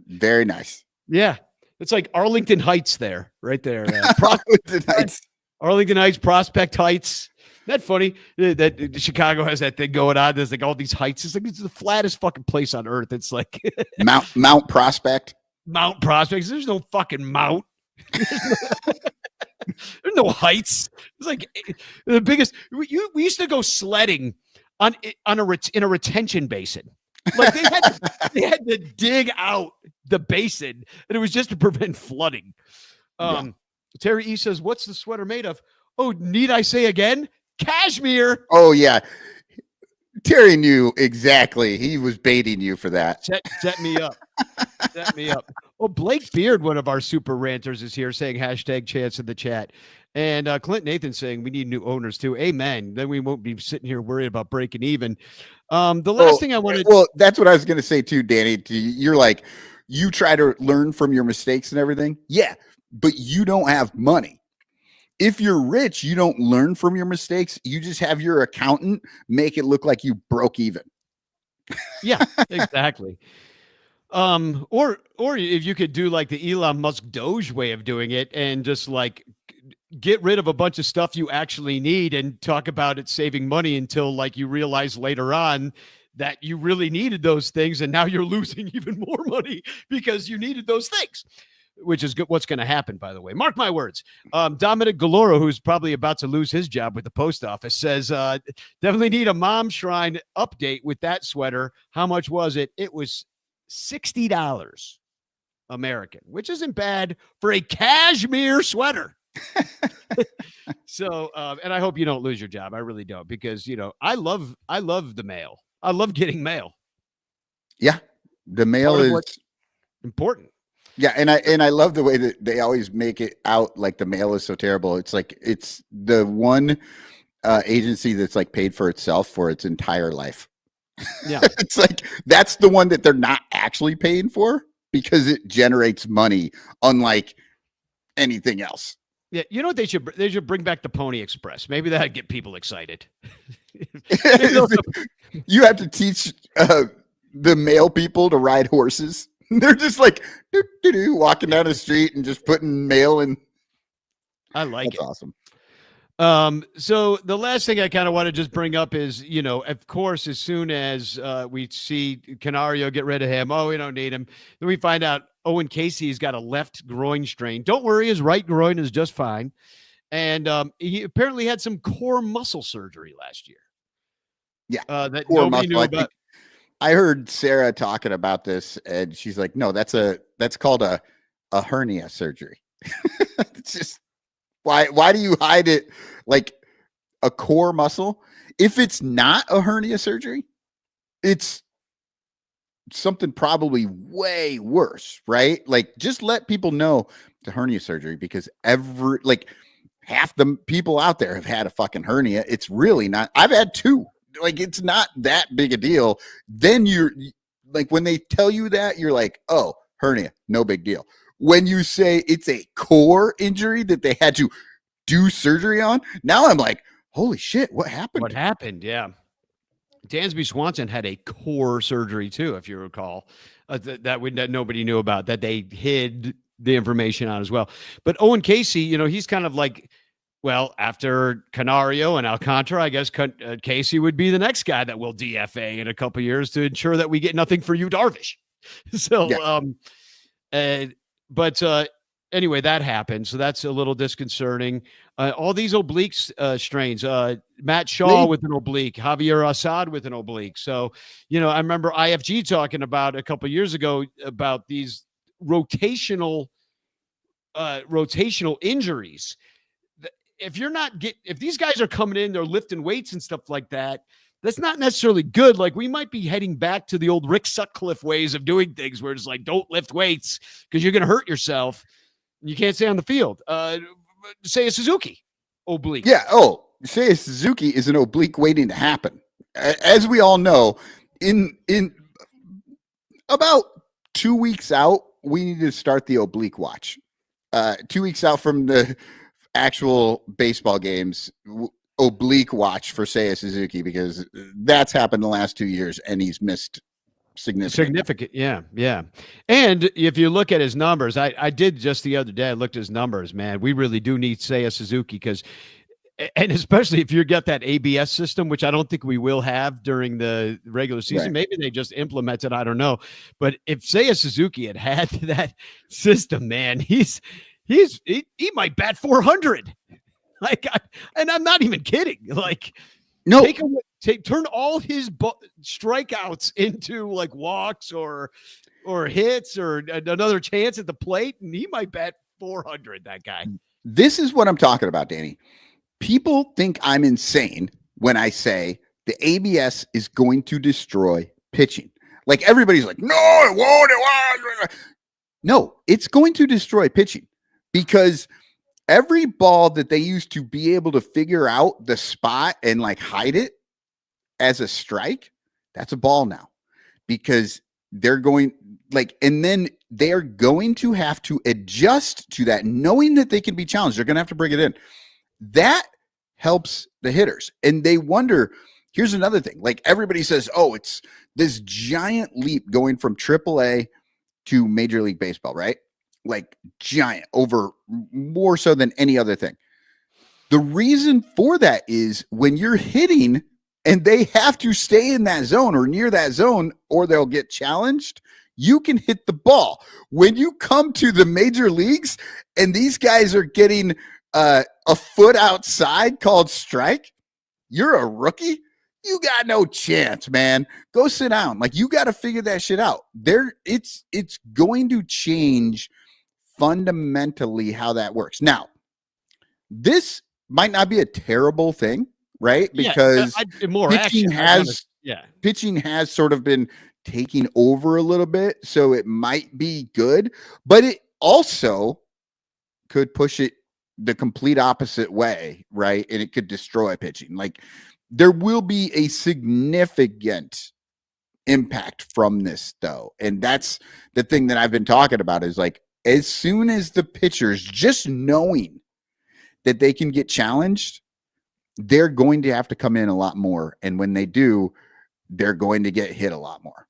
Very nice. Yeah. It's like Arlington Heights there, right there. Arlington Heights, Prospect Heights. Isn't that funny that Chicago has that thing going on? There's like all these heights. It's like it's the flattest fucking place on earth. It's like Mount Prospect. Mount Prospect. There's no fucking mount. There's no heights. It's like the biggest. We used to go sledding in a retention basin. Like they had to dig out the basin, and it was just to prevent flooding. Terry E says, "What's the sweater made of?" Oh, need I say again? Cashmere. Oh yeah, Terry knew exactly. He was baiting you for that. Set me up. Set me up. Well, Blake Beard, one of our super ranters, is here saying #chance in the chat. And Clint Nathan saying we need new owners too. Amen. Then we won't be sitting here worried about breaking even. The last thing I wanted. Well, that's what I was going to say too, Danny. You're like, you try to learn from your mistakes and everything. Yeah, but you don't have money. if you're rich, you don't learn from your mistakes. You just have your accountant make it look like you broke even. Yeah, exactly. Or if you could do like the Elon Musk Doge way of doing it and just like get rid of a bunch of stuff you actually need and talk about it saving money until like you realize later on that you really needed those things and now you're losing even more money because you needed those things, which is what's going to happen, by the way. Mark my words. Dominic Galoro, who's probably about to lose his job with the post office, says definitely need a mom shrine update with that sweater. How much was it? It was $60 American, which isn't bad for a cashmere sweater. So, and I hope you don't lose your job. I really don't, because, you know, I love the mail. I love getting mail. Yeah. The mail is important. Yeah, and I love the way that they always make it out like the mail is so terrible. It's like it's the one agency that's like paid for itself for its entire life. Yeah. It's like that's the one that they're not actually paying for because it generates money unlike anything else. Yeah, you know what they should bring back the Pony Express. Maybe that'd get people excited. You have to teach the male people to ride horses. They're just like walking down the street and just putting mail in. I like That's it. awesome. So the last thing I kind of want to just bring up is, you know, of course, as soon as we see Canario get rid of him, we don't need him. Then we find out Owen Casey's got a left groin strain. Don't worry, his right groin is just fine. And he apparently had some core muscle surgery last year. Yeah, that nobody knew about. I heard Sarah talking about this, and she's like, "No, that's called a hernia surgery." It's just why do you hide it like a core muscle? If it's not a hernia surgery, it's something probably way worse, right? Like, just let people know the hernia surgery, because half the people out there have had a fucking hernia. It's really not. I've had two. Like, it's not that big a deal. Then you're like, when they tell you that, you're like, oh, hernia, no big deal. When you say it's a core injury that they had to do surgery on, now I'm like, holy shit, what happened? What happened? Yeah. Dansby Swanson had a core surgery too, if you recall, that nobody knew about, that they hid the information on as well. But Owen Casey, you know, he's kind of like, well, after Canario and Alcantara, I guess Casey would be the next guy that will DFA in a couple of years to ensure that we get nothing for you, Darvish. So, yeah. Anyway, that happened. So that's a little disconcerting. All these obliques strains, Matt Shaw with an oblique, Javier Assad with an oblique. So, you know, I remember IFG talking about a couple of years ago about these rotational injuries. If these guys are coming in, they're lifting weights and stuff like that, that's not necessarily good. Like, we might be heading back to the old Rick Sutcliffe ways of doing things, where it's like, don't lift weights because you're going to hurt yourself. You can't stay on the field. Seiya Suzuki, oblique. Yeah. Oh, Seiya Suzuki is an oblique waiting to happen. As we all know, in about 2 weeks out, we need to start the oblique watch. 2 weeks out from the actual baseball games, oblique watch for Seiya Suzuki, because that's happened the last 2 years and he's missed significant. Yeah. And if you look at his numbers, I did just the other day, I looked at his numbers, man. We really do need Seiya Suzuki, and especially if you get that ABS system, which I don't think we will have during the regular season. Right. Maybe they just implement it, I don't know. But if Seiya Suzuki had that system, man, he might bat 400. And I'm not even kidding. Like, no, turn all his strikeouts into like walks or hits or another chance at the plate, and he might bat 400. That guy. This is what I'm talking about, Danny. People think I'm insane when I say the ABS is going to destroy pitching. Like, everybody's like, no, it won't. No, it's going to destroy pitching, because every ball that they used to be able to figure out the spot and like hide it as a strike, that's a ball now, because they're going and then they're going to have to adjust to that, knowing that they can be challenged. They're going to have to bring it in. that helps the hitters. And they wonder, here's another thing. Like everybody says, oh, it's this giant leap going from AAA to Major League Baseball, right? Like giant, over more so than any other thing. The reason for that is when you're hitting and they have to stay in that zone or near that zone or they'll get challenged, you can hit the ball. When you come to the major leagues and these guys are getting a foot outside called strike, you're a rookie. You got no chance, man. Go sit down. Like you got to figure that shit out. It's going to change fundamentally how that works. Now, this might not be a terrible thing, right? Because pitching has sort of been taking over a little bit, so it might be good, but it also could push it the complete opposite way, right? And it could destroy pitching. Like there will be a significant impact from this though. And that's the thing that I've been talking about is like, as soon as the pitchers just knowing that they can get challenged, they're going to have to come in a lot more. And when they do, they're going to get hit a lot more.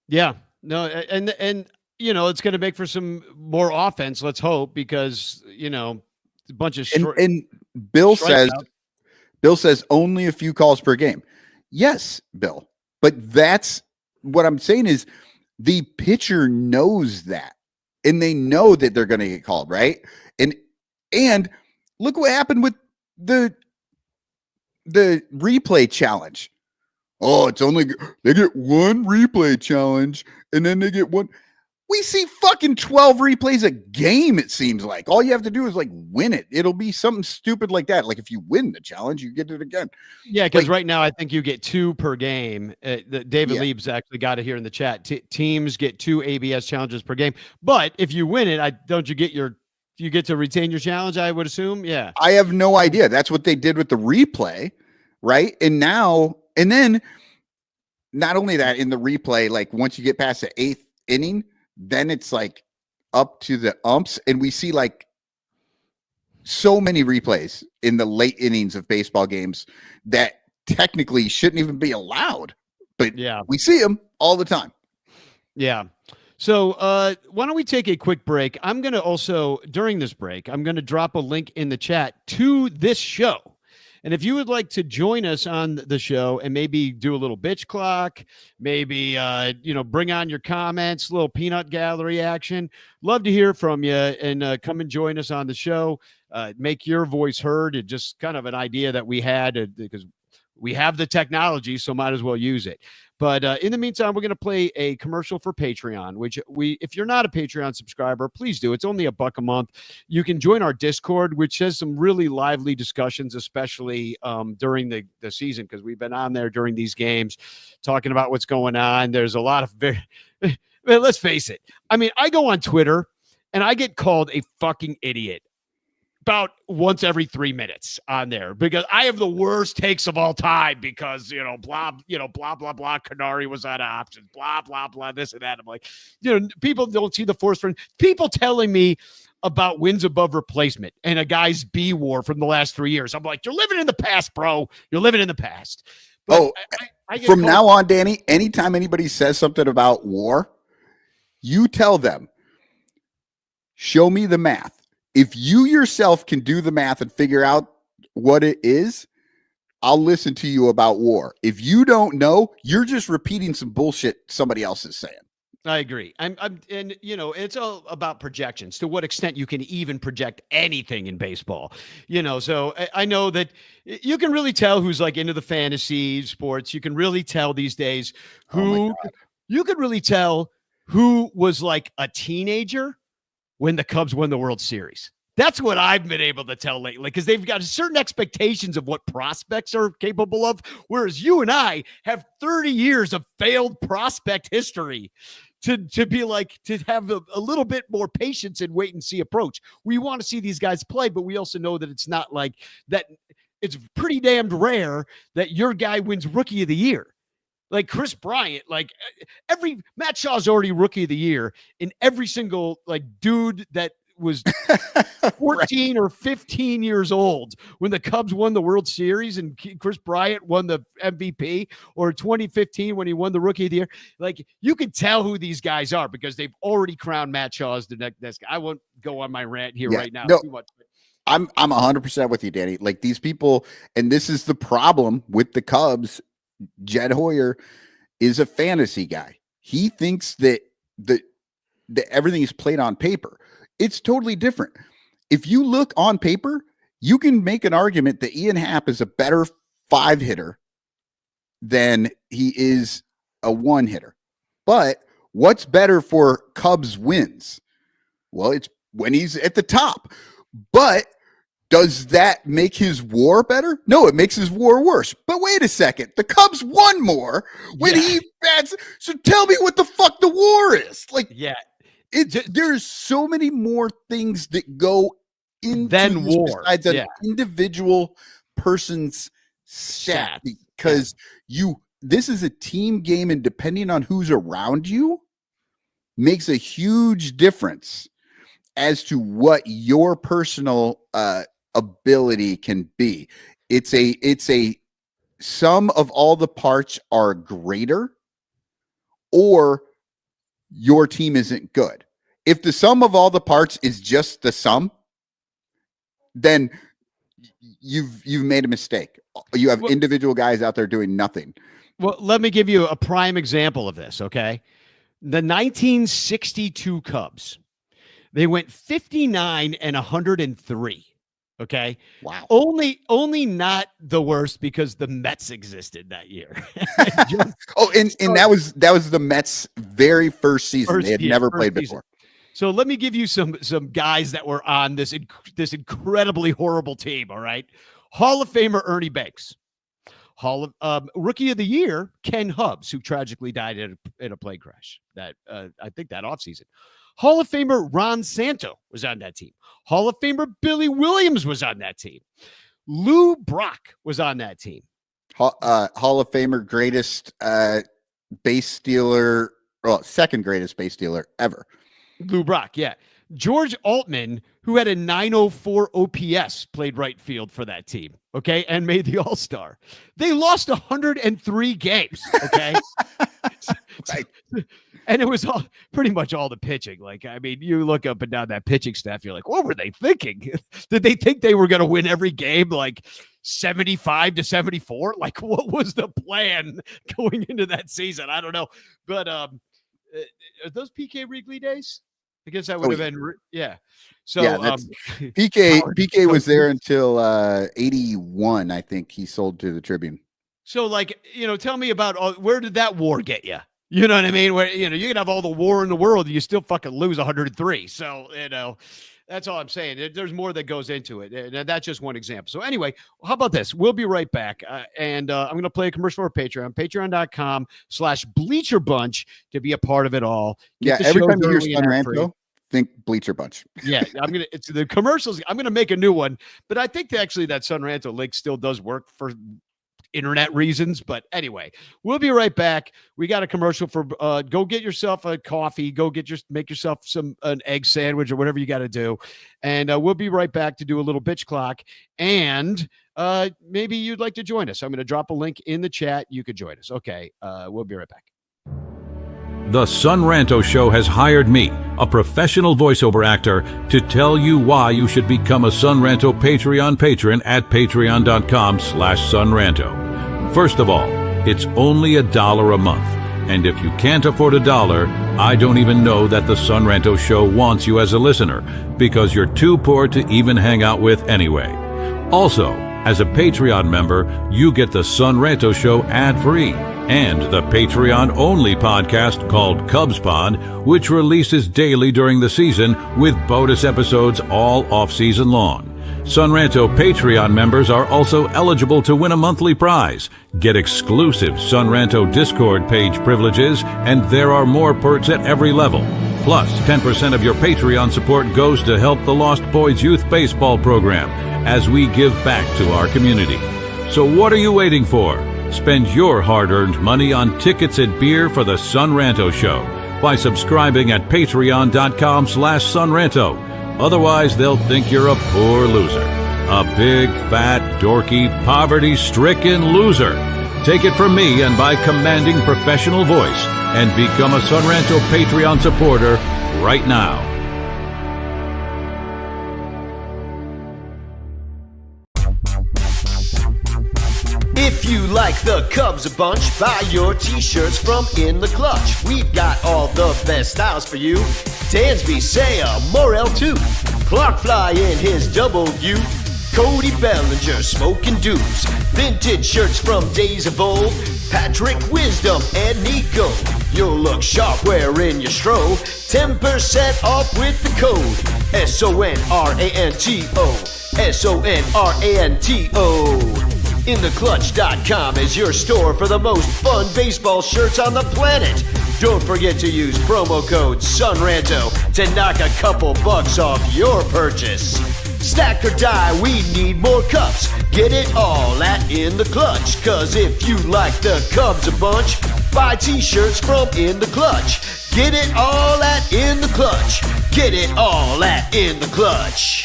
Yeah, no. And, you know, it's going to make for some more offense. Let's hope, because, you know, a bunch of short, and Bill says only a few calls per game. Yes, Bill, but that's what I'm saying is the pitcher knows that, and they know that they're going to get called, right? And look what happened with the replay challenge. Oh, it's only they get one replay challenge, and then they get one. We see fucking 12 replays a game, it seems like. All you have to do is like win it. It'll be something stupid like that. Like if you win the challenge, you get it again. Yeah, because right now I think you get 2 per game. David Lieb's actually got it here in the chat. Teams get 2 ABS challenges per game. But if you win it, you get to retain your challenge, I would assume. Yeah. I have no idea. That's what they did with the replay, right? And then not only that, in the replay, like once you get past the 8th inning, then it's like up to the umps, and we see like so many replays in the late innings of baseball games that technically shouldn't even be allowed, but yeah, we see them all the time. Yeah. So why don't we take a quick break? I'm going to also, during this break, I'm going to drop a link in the chat to this show. And if you would like to join us on the show and maybe do a little bitch clock, maybe, bring on your comments, little peanut gallery action, love to hear from you, and come and join us on the show. Make your voice heard. It's just kind of an idea that we had because we have the technology, so might as well use it. But in the meantime, we're going to play a commercial for Patreon, which if you're not a Patreon subscriber, please do. It's only $1 a month. You can join our Discord, which has some really lively discussions, especially during the season, because we've been on there during these games talking about what's going on. There's a lot of let's face it. I mean, I go on Twitter and I get called a fucking idiot about once every 3 minutes on there because I have the worst takes of all time because, blah, blah, blah, Canary was out of options, blah, blah, blah, this and that. I'm like, people don't see the force for people telling me about wins above replacement and a guy's B war from the last 3 years. I'm like, you're living in the past, bro. You're living in the past. But I from now on, Danny, anytime anybody says something about war, you tell them, show me the math. If you yourself can do the math and figure out what it is, I'll listen to you about war. If you don't know, you're just repeating some bullshit somebody else is saying. I agree. And it's all about projections, to what extent you can even project anything in baseball, so I know that you can really tell who's like into the fantasy sports. You can really tell these days you could really tell who was like a teenager when the Cubs won the World Series. That's what I've been able to tell lately, because they've got certain expectations of what prospects are capable of, whereas you and I have 30 years of failed prospect history to be like, to have a little bit more patience and wait and see approach. We want to see these guys play, but we also know that it's not like that. It's pretty damned rare that your guy wins Rookie of the Year. Like Chris Bryant, like Matt Shaw's already Rookie of the Year in every single like dude that was 14 or 15 years old when the Cubs won the World Series and Chris Bryant won the MVP, or 2015 when he won the Rookie of the Year. Like, you can tell who these guys are because they've already crowned Matt Shaw as the next guy. I won't go on my rant here right now too much. I'm 100% with you, Danny. Like, these people, and this is the problem with the Cubs. Jed Hoyer is a fantasy guy. He thinks that everything is played on paper. It's totally different. If you look on paper, you can make an argument that Ian Happ is a better 5 hitter than he is a 1 hitter. But what's better for Cubs wins? Well, it's when he's at the top. But does that make his WAR better? No, it makes his WAR worse. But wait a second. The Cubs won more when he bats. So tell me what the fuck the WAR is. Like, there's so many more things that go into than WAR besides an individual person's stat, because this is a team game, and depending on who's around you makes a huge difference as to what your personal ability can be. It's a sum of all the parts are greater, or your team isn't good. If the sum of all the parts is just the sum, then you've made a mistake. You have individual guys out there doing nothing. Well, let me give you a prime example of this, okay? The 1962 Cubs, they went 59 and 103. Okay. Wow. Only not the worst because the Mets existed that year. And that was the Mets' very first season. They had never played before. So let me give you some guys that were on this incredibly horrible team. All right. Hall of Famer Ernie Banks. Rookie of the Year Ken Hubbs, who tragically died in a plane crash that I think that offseason. Hall of Famer Ron Santo was on that team. Hall of Famer Billy Williams was on that team. Lou Brock was on that team. Hall of Famer, greatest base stealer, second greatest base stealer ever. Lou Brock, yeah. George Altman, who had a 904 OPS, played right field for that team, okay, and made the All-Star. They lost 103 games, okay? Right. And it was pretty much all the pitching. Like, I mean, you look up and down that pitching staff, you're like, what were they thinking? Did they think they were going to win every game like 75-74? Like, what was the plan going into that season? I don't know. But are those PK Wrigley days? I guess that would have been, So PK was there until 81. I think he sold to the Tribune. So, like, tell me about where did that WAR get you? You know what I mean? Where, you can have all the WAR in the world, and you still fucking lose 103. So, that's all I'm saying. There's more that goes into it. And that's just one example. So anyway, how about this? We'll be right back. And I'm going to play a commercial for Patreon, patreon.com/Bleacher Bunch to be a part of it all. Every time you hear Sun Ranto, think Bleacher Bunch. It's the commercials. I'm going to make a new one, but I think actually that Sun Ranto link still does work for internet reasons. But anyway, we'll be right back. We got a commercial for go get yourself a coffee, make yourself an egg sandwich or whatever you got to do, and we'll be right back to do a little bitch clock, and maybe you'd like to join us. I'm going to drop a link in the chat. You could join us. Okay, we'll be right back. The Sun Ranto Show has hired me, a professional voiceover actor, to tell you why you should become a Sun Ranto Patreon patron at patreon.com/sunranto. First of all, it's only $1 a month. And if you can't afford $1, I don't even know that the Sun Ranto Show wants you as a listener, because you're too poor to even hang out with anyway. Also, as a Patreon member, you get the Sun Ranto Show ad-free, and the Patreon-only podcast called Cubs Pod, which releases daily during the season with bonus episodes all off-season long. Sun Ranto Patreon members are also eligible to win a monthly prize, get exclusive Sun Ranto Discord page privileges, and there are more perks at every level. Plus, 10% of your Patreon support goes to help the Lost Boys Youth Baseball Program as we give back to our community. So what are you waiting for? Spend your hard-earned money on tickets and beer for the Sun Ranto Show by subscribing at patreon.com/sunranto. Otherwise, they'll think you're a poor loser. A big, fat, dorky, poverty-stricken loser. Take it from me and my commanding professional voice and become a Son Ranto Patreon supporter right now. If you like the Cubs a bunch, buy your t-shirts from In the Clutch. We've got all the best styles for you. Dansby, Saya, Morel too. Clark Fly in his double U. Cody Bellinger, smoking dudes. Vintage shirts from days of old. Patrick Wisdom and Nico. You'll look sharp wearing your stro. 10% off with the code SONRANTO. SONRANTO. InTheClutch.com is your store for the most fun baseball shirts on the planet. Don't forget to use promo code SUNRANTO to knock a couple bucks off your purchase. Stack or die, we need more cups. Get it all at In The Clutch. Cause if you like the Cubs a bunch, buy t-shirts from In The Clutch. Get it all at In The Clutch. Get it all at In The Clutch.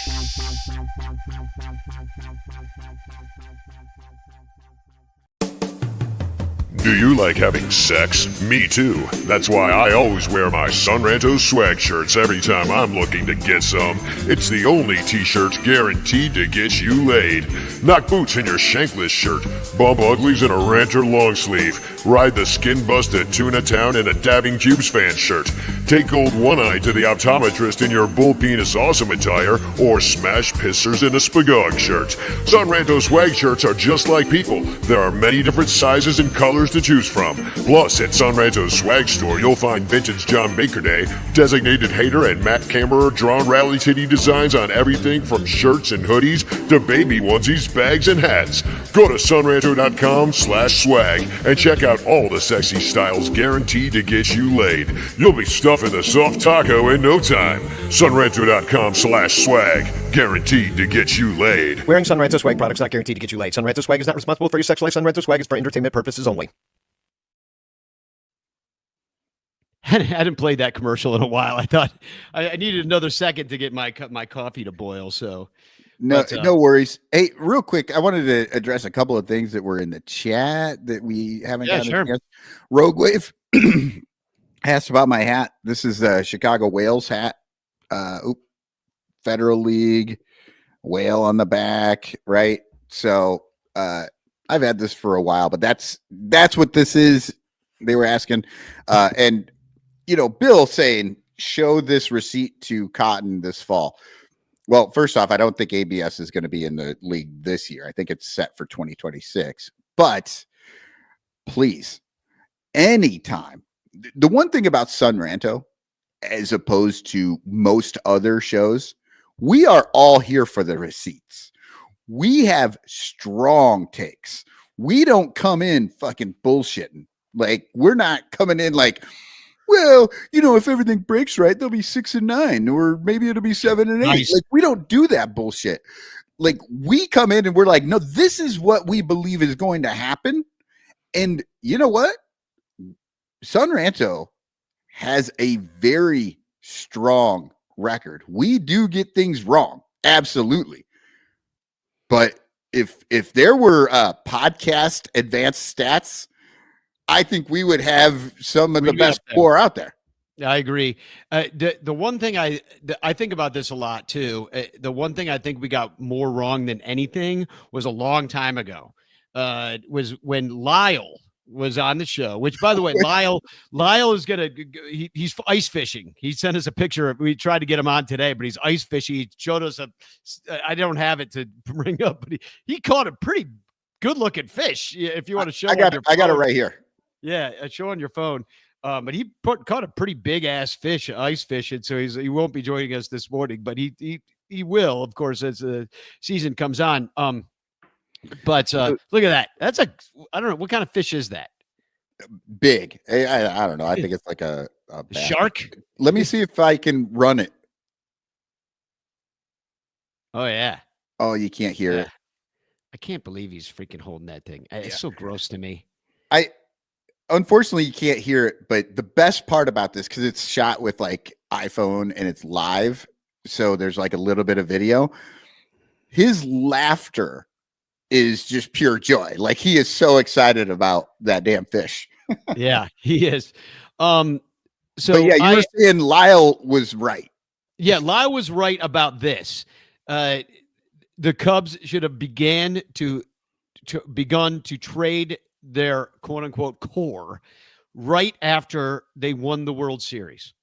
Do you like having sex? Me too. That's why I always wear my Son Ranto swag shirts every time I'm looking to get some. It's the only t-shirts guaranteed to get you laid. Knock boots in your shankless shirt. Bump uglies in a ranter long sleeve. Ride the skin-busted Tuna Town in a Dabbing Cubes fan shirt. Take gold one-eye to the optometrist in your bull penis awesome attire, or smash pissers in a spagog shirt. Son Ranto swag shirts are just like people. There are many different sizes and colors to choose from. Plus, at Son Ranto's swag store, you'll find vintage John Baker Day, designated hater, and Matt Cameron drawn rally titty designs on everything from shirts and hoodies to baby onesies, bags, and hats. Go to sonranto.com/swag and check out all the sexy styles guaranteed to get you laid. You'll be stuffing the soft taco in no time. sonranto.com/swag, guaranteed to get you laid. Wearing Son Ranto swag products not guaranteed to get you laid. Son Ranto swag is not responsible for your sex life. Son Ranto swag is for entertainment purposes only. I hadn't played that commercial in a while. I thought I needed another second to get my coffee to boil. So no worries. Hey, real quick, I wanted to address a couple of things that were in the chat that we haven't gotten a chance. Rogue Wave asked about my hat. This is the Chicago Whales hat. Federal League, whale on the back, right? So I've had this for a while, but that's what this is. They were asking, and Bill saying, show this receipt to Cotton this fall. Well, first off, I don't think ABS is going to be in the league this year. I think it's set for 2026. But please, anytime. The one thing about Son Ranto, as opposed to most other shows, we are all here for the receipts. We have strong takes. We don't come in fucking bullshitting. Like, we're not coming in like, well, if everything breaks right, they'll be 6-9, or maybe it'll be 7-8. Nice. Like, we don't do that bullshit. Like, we come in and we're like, no, this is what we believe is going to happen. And you know what? Son Ranto has a very strong record. We do get things wrong. Absolutely. But if there were podcast advanced stats, I think we would have some of the best four out there. I agree. The one thing I think about this a lot too. The one thing I think we got more wrong than anything was a long time ago. Was when Lyle was on the show. Which, by the way, Lyle is he's ice fishing. He sent us a picture. We tried to get him on today, but he's ice fishing. He showed us I don't have it to bring up, but he caught a pretty good looking fish. If you want to show, I got it right here. Yeah, show on your phone. But he caught a pretty big ass fish, ice fishing. So he won't be joining us this morning, but he will, of course, as the season comes on. But look at that. That's I don't know, what kind of fish is that? Big. I don't know. I think it's like a shark. Let me see if I can run it. Oh yeah. Oh, you can't hear it. I can't believe he's freaking holding that thing. It's so gross to me. Unfortunately, you can't hear it, but the best part about this, because it's shot with like iPhone and it's live, so there's like a little bit of video. His laughter is just pure joy. Like he is so excited about that damn fish. Yeah, he is. So but yeah, you were saying Lyle was right. Yeah, Lyle was right about this. The Cubs should have begun to trade their quote unquote core right after they won the World Series.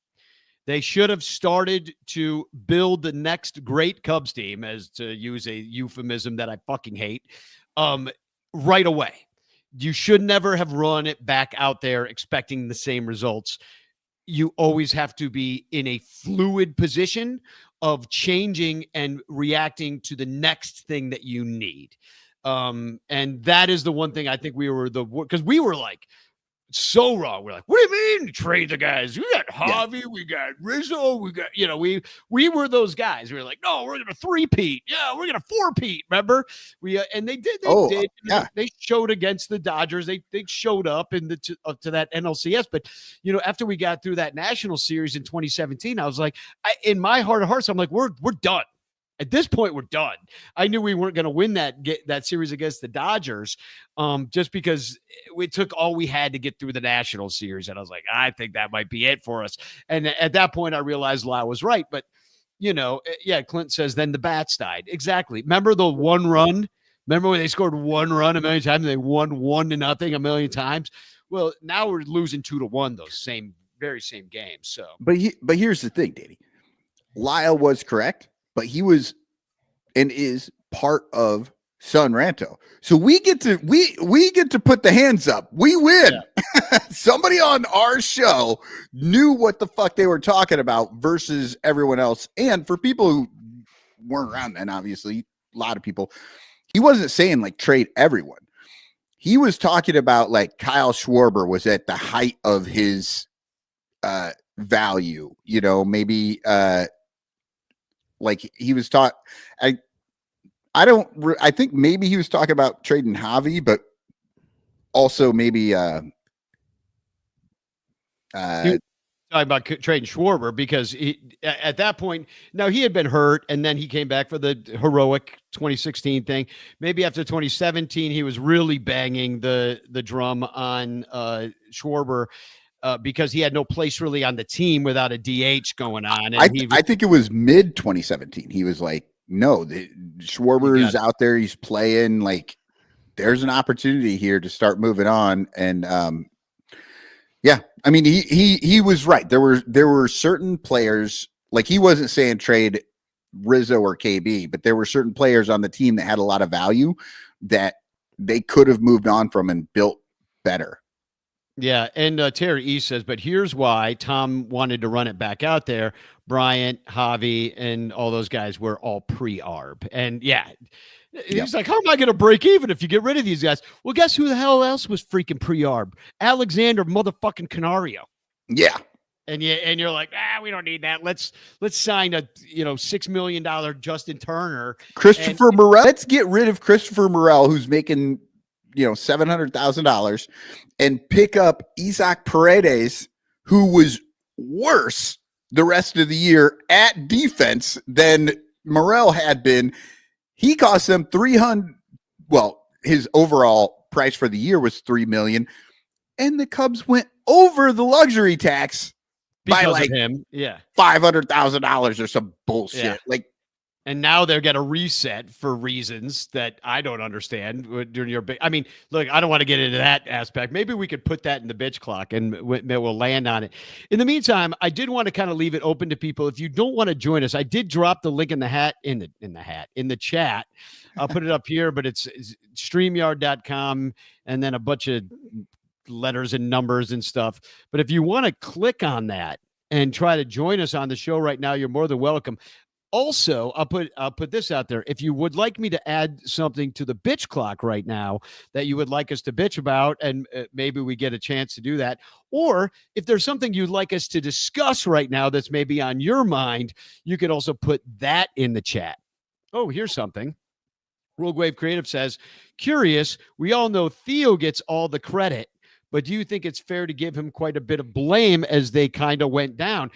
They should have started to build the next great Cubs team, as to use a euphemism that I fucking hate, right away. You should never have run it back out there expecting the same results. You always have to be in a fluid position of changing and reacting to the next thing that you need. And that is the one thing I think because we were like, so wrong. We're like, what do you mean trade the guys? We got Javi, we got Rizzo, we got, we were those guys. We were like, no, we're gonna 3-peat. Yeah, we're gonna 4-peat. Remember? And they did. Yeah. They showed against the Dodgers. They showed up to that NLCS. But after we got through that national series in 2017, I was like, in my heart of hearts, I'm like, we're done. At this point, we're done. I knew we weren't going to win that series against the Dodgers, just because we took all we had to get through the national series. And I was like, I think that might be it for us. And at that point, I realized Lyle was right. But, Clint says, then the bats died. Exactly. Remember the one run? Remember when they scored one run a million times and they won 1-0 a million times? Well, now we're losing 2-1 those very same games. So, but here's the thing, Danny. Lyle was correct. But he was and is part of Son Ranto. So we get to put the hands up. We win. Yeah. Somebody on our show knew what the fuck they were talking about versus everyone else. And for people who weren't around then, obviously, a lot of people, he wasn't saying like trade everyone. He was talking about like Kyle Schwarber was at the height of his value, maybe like he was taught. I think maybe he was talking about trading Javi, but also maybe talking about trading Schwarber because at that point, now he had been hurt and then he came back for the heroic 2016 thing. Maybe after 2017, he was really banging the drum on Schwarber. Because he had no place really on the team without a DH going on. And I think it was mid 2017. He was like, no, Schwarber is out there. He's playing. Like, there's an opportunity here to start moving on. And yeah, I mean, he was right. There were certain players, like he wasn't saying trade Rizzo or KB, but there were certain players on the team that had a lot of value that they could have moved on from and built better. Yeah, and Terry E says, but here's why Tom wanted to run it back out there. Bryant, Javi, and all those guys were all pre-arb. And yeah, he's like, how am I going to break even if you get rid of these guys? Well, guess who the hell else was freaking pre-arb? Alexander motherfucking Canario. Yeah. And you're like, we don't need that. Let's sign a $6 million Justin Turner. Christopher Morel. Let's get rid of Christopher Morel, who's making $700,000, and pick up Isaac Paredes, who was worse the rest of the year at defense than Morel had been. He cost them $300. Well, his overall price for the year was $3 million, and the Cubs went over the luxury tax because by like of him. Yeah, $500,000 or some bullshit. Yeah. Like. And now they're going to reset for reasons that I don't understand during your big. I mean, look, I don't want to get into that aspect. Maybe we could put that in the bitch clock and we'll land on it. In the meantime, I did want to kind of leave it open to people. If you don't want to join us, I did drop the link in the chat. I'll put it up here, but it's StreamYard.com and then a bunch of letters and numbers and stuff. But if you want to click on that and try to join us on the show right now, you're more than welcome. Also, I'll put this out there. If you would like me to add something to the bitch clock right now that you would like us to bitch about, and maybe we get a chance to do that, or if there's something you'd like us to discuss right now that's maybe on your mind, you could also put that in the chat. Oh, here's something. Rogue Wave Creative says, curious, we all know Theo gets all the credit, but do you think it's fair to give him quite a bit of blame as they kind of went down?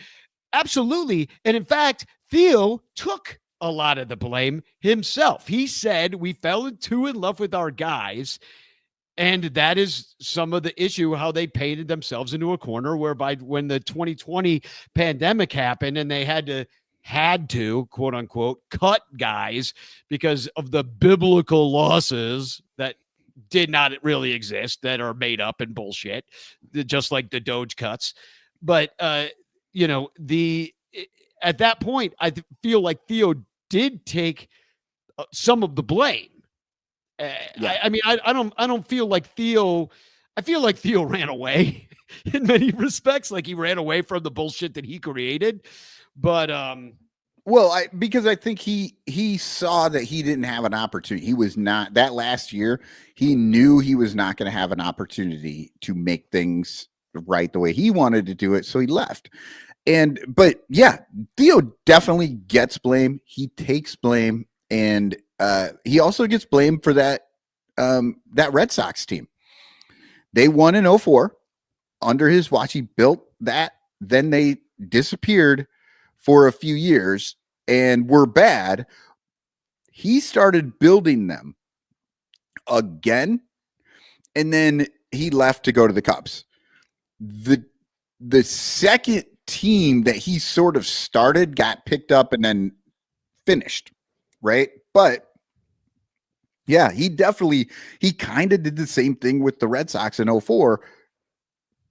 Absolutely. And in fact, Theo took a lot of the blame himself. He said we fell too in love with our guys. And that is some of the issue, how they painted themselves into a corner whereby when the 2020 pandemic happened and they had to quote unquote cut guys because of the biblical losses that did not really exist, that are made up and bullshit, just like the Doge cuts. But at that point, I feel like Theo did take some of the blame. I don't feel like Theo. I feel like Theo ran away in many respects. Like he ran away from the bullshit that he created. But because I think he saw that he didn't have an opportunity. He was not that last year. He knew he was not going to have an opportunity to make things right the way he wanted to do it. So he left. But yeah, Theo definitely gets blame. He takes blame, and he also gets blamed for that Red Sox team. They won in 2004 under his watch. He built that. Then they disappeared for a few years and were bad. He started building them again, and then he left to go to the Cubs. The second team that he sort of started got picked up and then finished, right? But yeah, he kind of did the same thing with the Red Sox in 2004.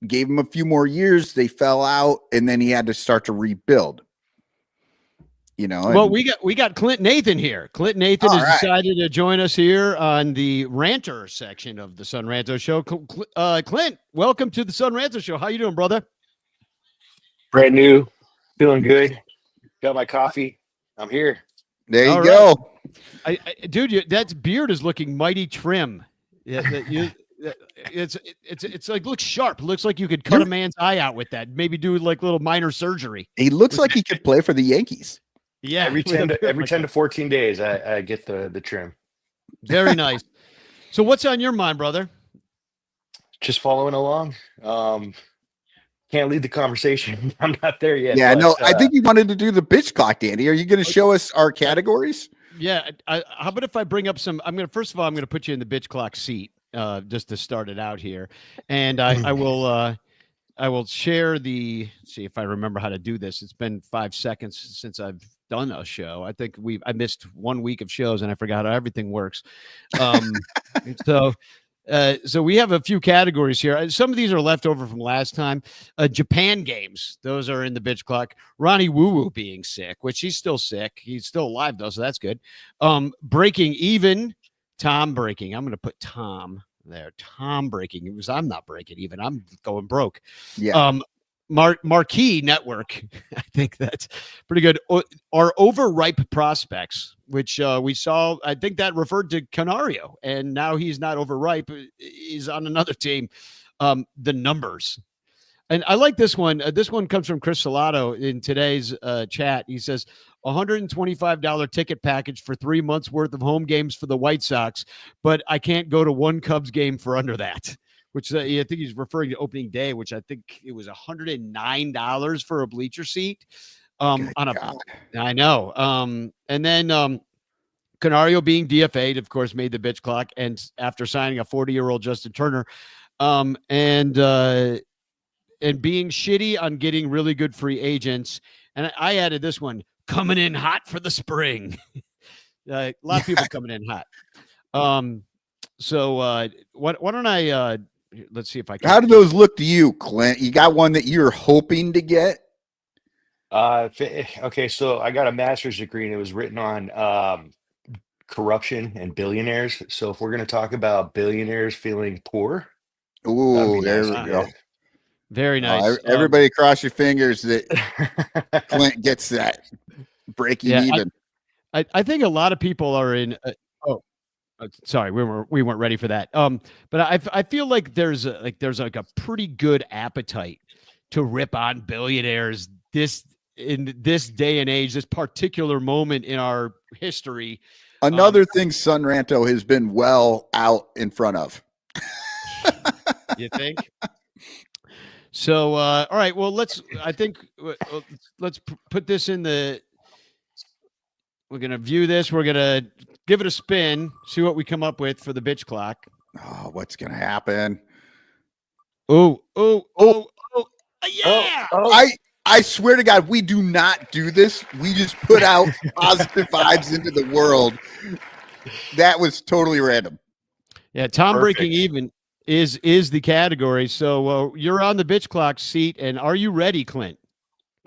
Gave him a few more years. They fell out, and then he had to start to rebuild. Well, we got Clint Nathan here. Clint Nathan has decided to join us here on the ranter section of the Son Ranto Show. Clint, welcome to the Son Ranto Show. How you doing, brother? Brand new, feeling good. Got my coffee. I'm here. There you go. Dude, that beard is looking mighty trim. It's like looks sharp. It looks like you could cut a man's eye out with that. Maybe do like little minor surgery. He looks like he could play for the Yankees. Yeah, every 10 to 14 days, I get the trim. Very nice. So, what's on your mind, brother? Just following along. Can't lead the conversation. I'm not there yet. Yeah, no, I think you wanted to do the bitch clock, Danny. Are you going to show us our categories? Yeah. How about if I bring up some? First of all, I'm going to put you in the bitch clock seat just to start it out here, and I will share the. See if I remember how to do this. It's been 5 seconds since I've done a show. I think I missed 1 week of shows and I forgot how everything works. So we have a few categories here. Some of these are left over from last time. Japan games. Those are in the bitch clock. Ronnie Woo Woo being sick, which he's still sick. He's still alive though. So that's good. Breaking even. Tom breaking. I'm going to put Tom there. Tom breaking. It was, I'm not breaking even. I'm going broke. Yeah. Marquee Network. I think that's pretty good. Our overripe prospects, which we saw, I think that referred to Canario, and now he's not overripe. He's on another team. The numbers. And I like this one. This one comes from Chris Salato in today's chat. He says, $125 ticket package for 3 months worth of home games for the White Sox, but I can't go to one Cubs game for under that. Which I think he's referring to opening day, which I think it was $109 for a bleacher seat. I know. And then Canario being DFA'd, of course, made the bitch clock. And after signing a 40-year-old Justin Turner, and being shitty on getting really good free agents. And I added this one, coming in hot for the spring. A lot of people coming in hot. So why don't I? Let's see if I can. How do those look to you, Clint? You got one that you're hoping to get? Okay, so I got a master's degree and it was written on corruption and billionaires. So if we're going to talk about billionaires feeling poor. Ooh, there we go. Very nice. Everybody cross your fingers that Clint gets that breaking even. I think a lot of people are in sorry, we weren't ready for that. But I feel like there's a pretty good appetite to rip on billionaires in this day and age, this particular moment in our history. Another thing Son Ranto has been well out in front of. You think? So all right, well let's put this in the We're going to view this. We're going to give it a spin, see what we come up with for the bitch clock. Oh, what's going to happen? Oh, yeah. I swear to God, we do not do this. We just put out positive vibes into the world. That was totally random. Yeah, Tom Perfect. breaking even is the category. So you're on the bitch clock seat, and are you ready, Clint?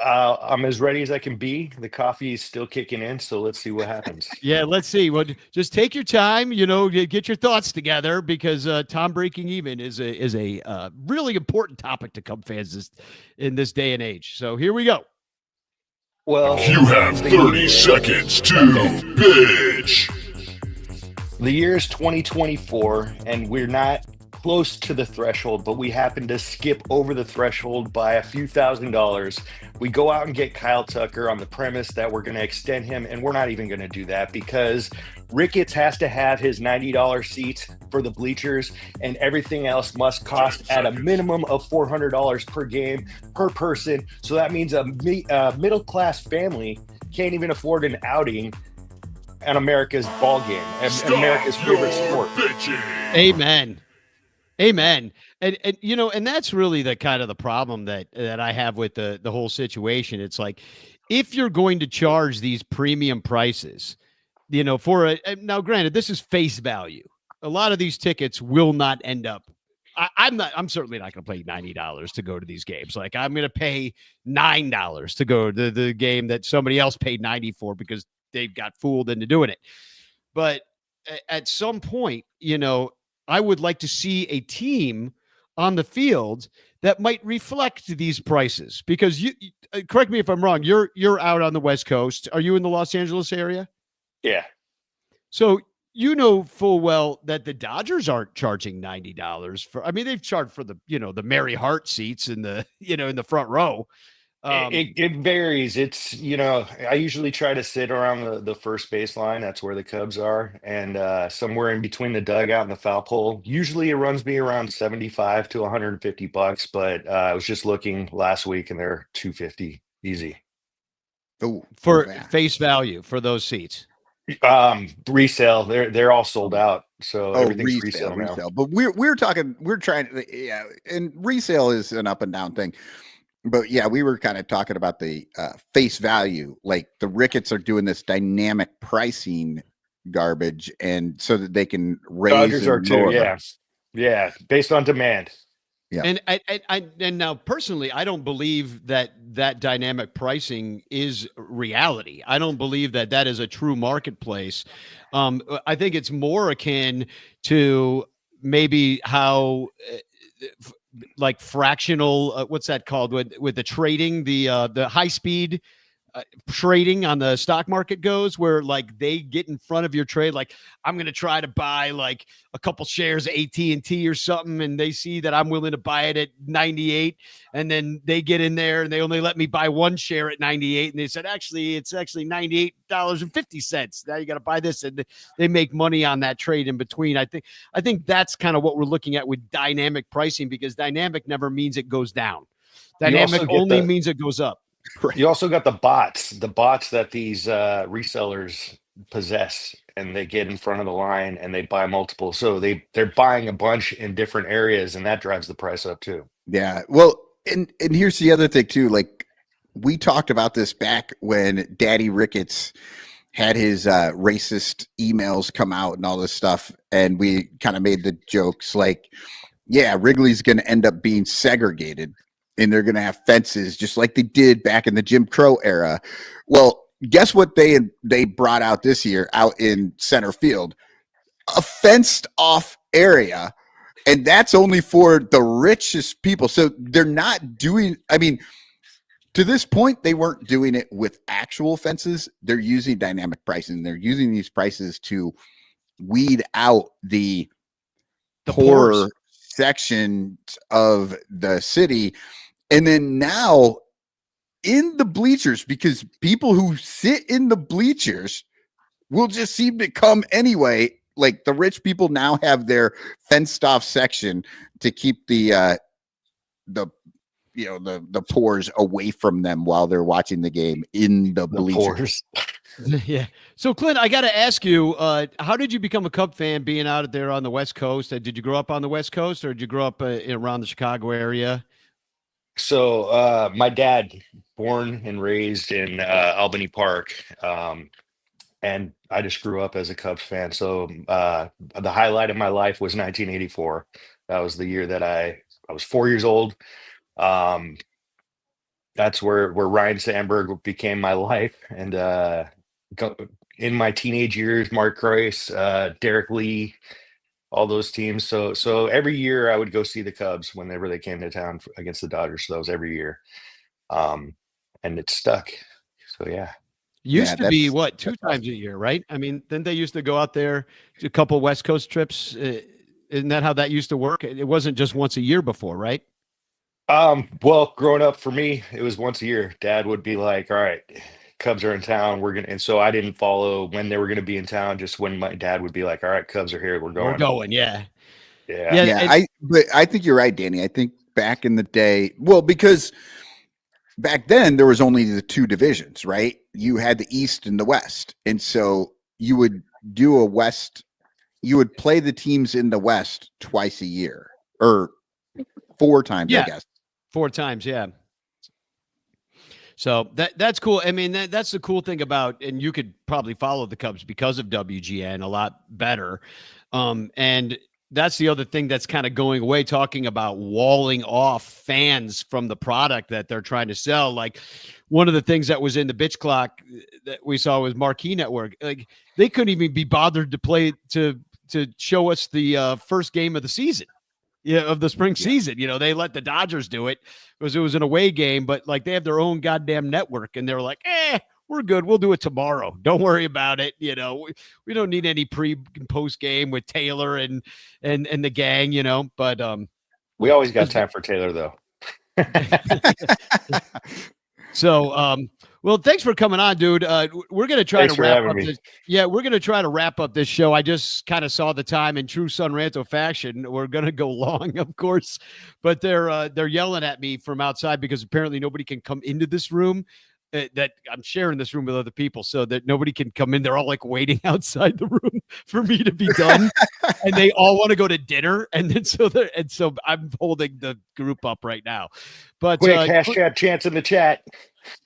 I'm as ready as I can be. The coffee is still kicking in, so let's see what happens. Yeah, let's see. Well, just take your time. Get your thoughts together because Tom breaking even is a really important topic to Cub fans in this day and age. So here we go. Well, You have 30 seconds to bitch. the year is 2024, and we're not close to the threshold, but we happen to skip over the threshold by a few $1,000s. We go out and get Kyle Tucker on the premise that we're going to extend him, and we're not even going to do that because Ricketts has to have his $90 seats for the bleachers, and everything else must cost at a minimum of $400 per game per person. So that means a middle-class family can't even afford an outing at America's ball game, America's favorite sport. Amen. Amen. And and that's really the kind of the problem that I have with the whole situation. It's like, if you're going to charge these premium prices, for now, granted, this is face value. A lot of these tickets will not end up. I'm certainly not going to pay $90 to go to these games. Like, I'm going to pay $9 to go to the game that somebody else paid $90 for because they got fooled into doing it. But at some point, I would like to see a team on the field that might reflect these prices, because you correct me if I'm wrong. You're out on the West Coast. Are you in the Los Angeles area? Yeah. So full well that the Dodgers aren't charging $90 for. I mean, they've charged for the the Mary Hart seats in the in the front row. It varies. It's, I usually try to sit around the first baseline. That's where the Cubs are. And somewhere in between the dugout and the foul pole. Usually it runs me around 75 to $150. But I was just looking last week and they're $250 easy. Oh, for face value for those seats. Resale. They're all sold out. So everything's resale now. But we're trying, yeah, and resale is an up and down thing. But yeah, we were kind of talking about the face value. Like, the Ricketts are doing this dynamic pricing garbage, and so that they can raise. Dodgers are too, yeah, based on demand. Yeah, and now personally, I don't believe that dynamic pricing is reality. I don't believe that is a true marketplace. I think it's more akin to maybe how. Like fractional, what's that called with the trading, the high speed trading on the stock market goes, where like they get in front of your trade. Like, I'm going to try to buy like a couple shares of AT&T or something, and they see that I'm willing to buy it at 98, and then they get in there and they only let me buy one share at 98, and they said it's actually $98.50. Now you got to buy this, and they make money on that trade in between. I think that's kind of what we're looking at with dynamic pricing, because dynamic never means it goes down. Dynamic only means it goes up. You also got the bots that these resellers possess, and they get in front of the line and they buy multiple. So they're buying a bunch in different areas, and that drives the price up too. Yeah. Well, and here's the other thing too. Like, we talked about this back when Daddy Ricketts had his racist emails come out and all this stuff, and we kind of made the jokes like, yeah, Wrigley's going to end up being segregated, and they're going to have fences just like they did back in the Jim Crow era. Well, guess what they brought out this year out in center field? A fenced off area, and that's only for the richest people. So they're not doing, I mean, to this point, they weren't doing it with actual fences. They're using dynamic pricing. They're using these prices to weed out the poorer sections of the city. And then now in the bleachers, because people who sit in the bleachers will just seem to come anyway. Like, the rich people now have their fenced off section to keep the poors away from them while they're watching the game in the bleachers. Yeah. So, Clint, I got to ask you, how did you become a Cub fan being out there on the West Coast? Did you grow up on the West Coast, or did you grow up around the Chicago area? So my dad, born and raised in Albany Park, and I just grew up as a Cubs fan. So the highlight of my life was 1984. That was the year that I was 4 years old. Um, that's where Ryan Sandberg became my life, and in my teenage years, Mark Kreis, Derek Lee, all those teams. So every year I would go see the Cubs whenever they came to town against the Dodgers. So that was every year, um, and it stuck. So yeah. Used to be what, two that's times a year, right? I mean, then they used to go out there to a couple West Coast trips. Isn't that how that used to work? It wasn't just once a year before, right? Well, growing up for me, it was once a year. Dad would be like, "All right, Cubs are in town. We're gonna," and so I didn't follow when they were gonna be in town. Just when my dad would be like, "All right, Cubs are here. We're We're going." going, yeah. Yeah. Yeah. Yeah, but I think you're right, Danny. I think back in the day, well, because back then there was only the two divisions, right? You had the East and the West. And so you would do you would play the teams in the West twice a year or four times, Yeah. I guess. 4 times, yeah. So that's cool. I mean, that's the cool thing about, and you could probably follow the Cubs because of WGN a lot better. And that's the other thing that's kind of going away, talking about walling off fans from the product that they're trying to sell. Like one of the things that was in the bitch clock that we saw was Marquee Network. Like they couldn't even be bothered to play to show us the first game of the season. Yeah, of the spring season. You know, they let the Dodgers do it because it was an away game, but like they have their own goddamn network, and they're like, we're good. We'll do it tomorrow. Don't worry about it. You know, we don't need any pre and post game with Taylor and the gang, you know. But We always got time for Taylor, though. so well, thanks for coming on, dude. We're gonna try Thanks to for wrap having up me. this. Yeah, we're gonna try to wrap up this show. I just kind of saw the time in true Son Ranto fashion. We're gonna go long, of course, but they're yelling at me from outside because apparently nobody can come into this room. That I'm sharing this room with other people, so that nobody can come in. They're all like waiting outside the room for me to be done, and they all want to go to dinner. And then so I'm holding the group up right now. But Quick, hashtag chance in the chat.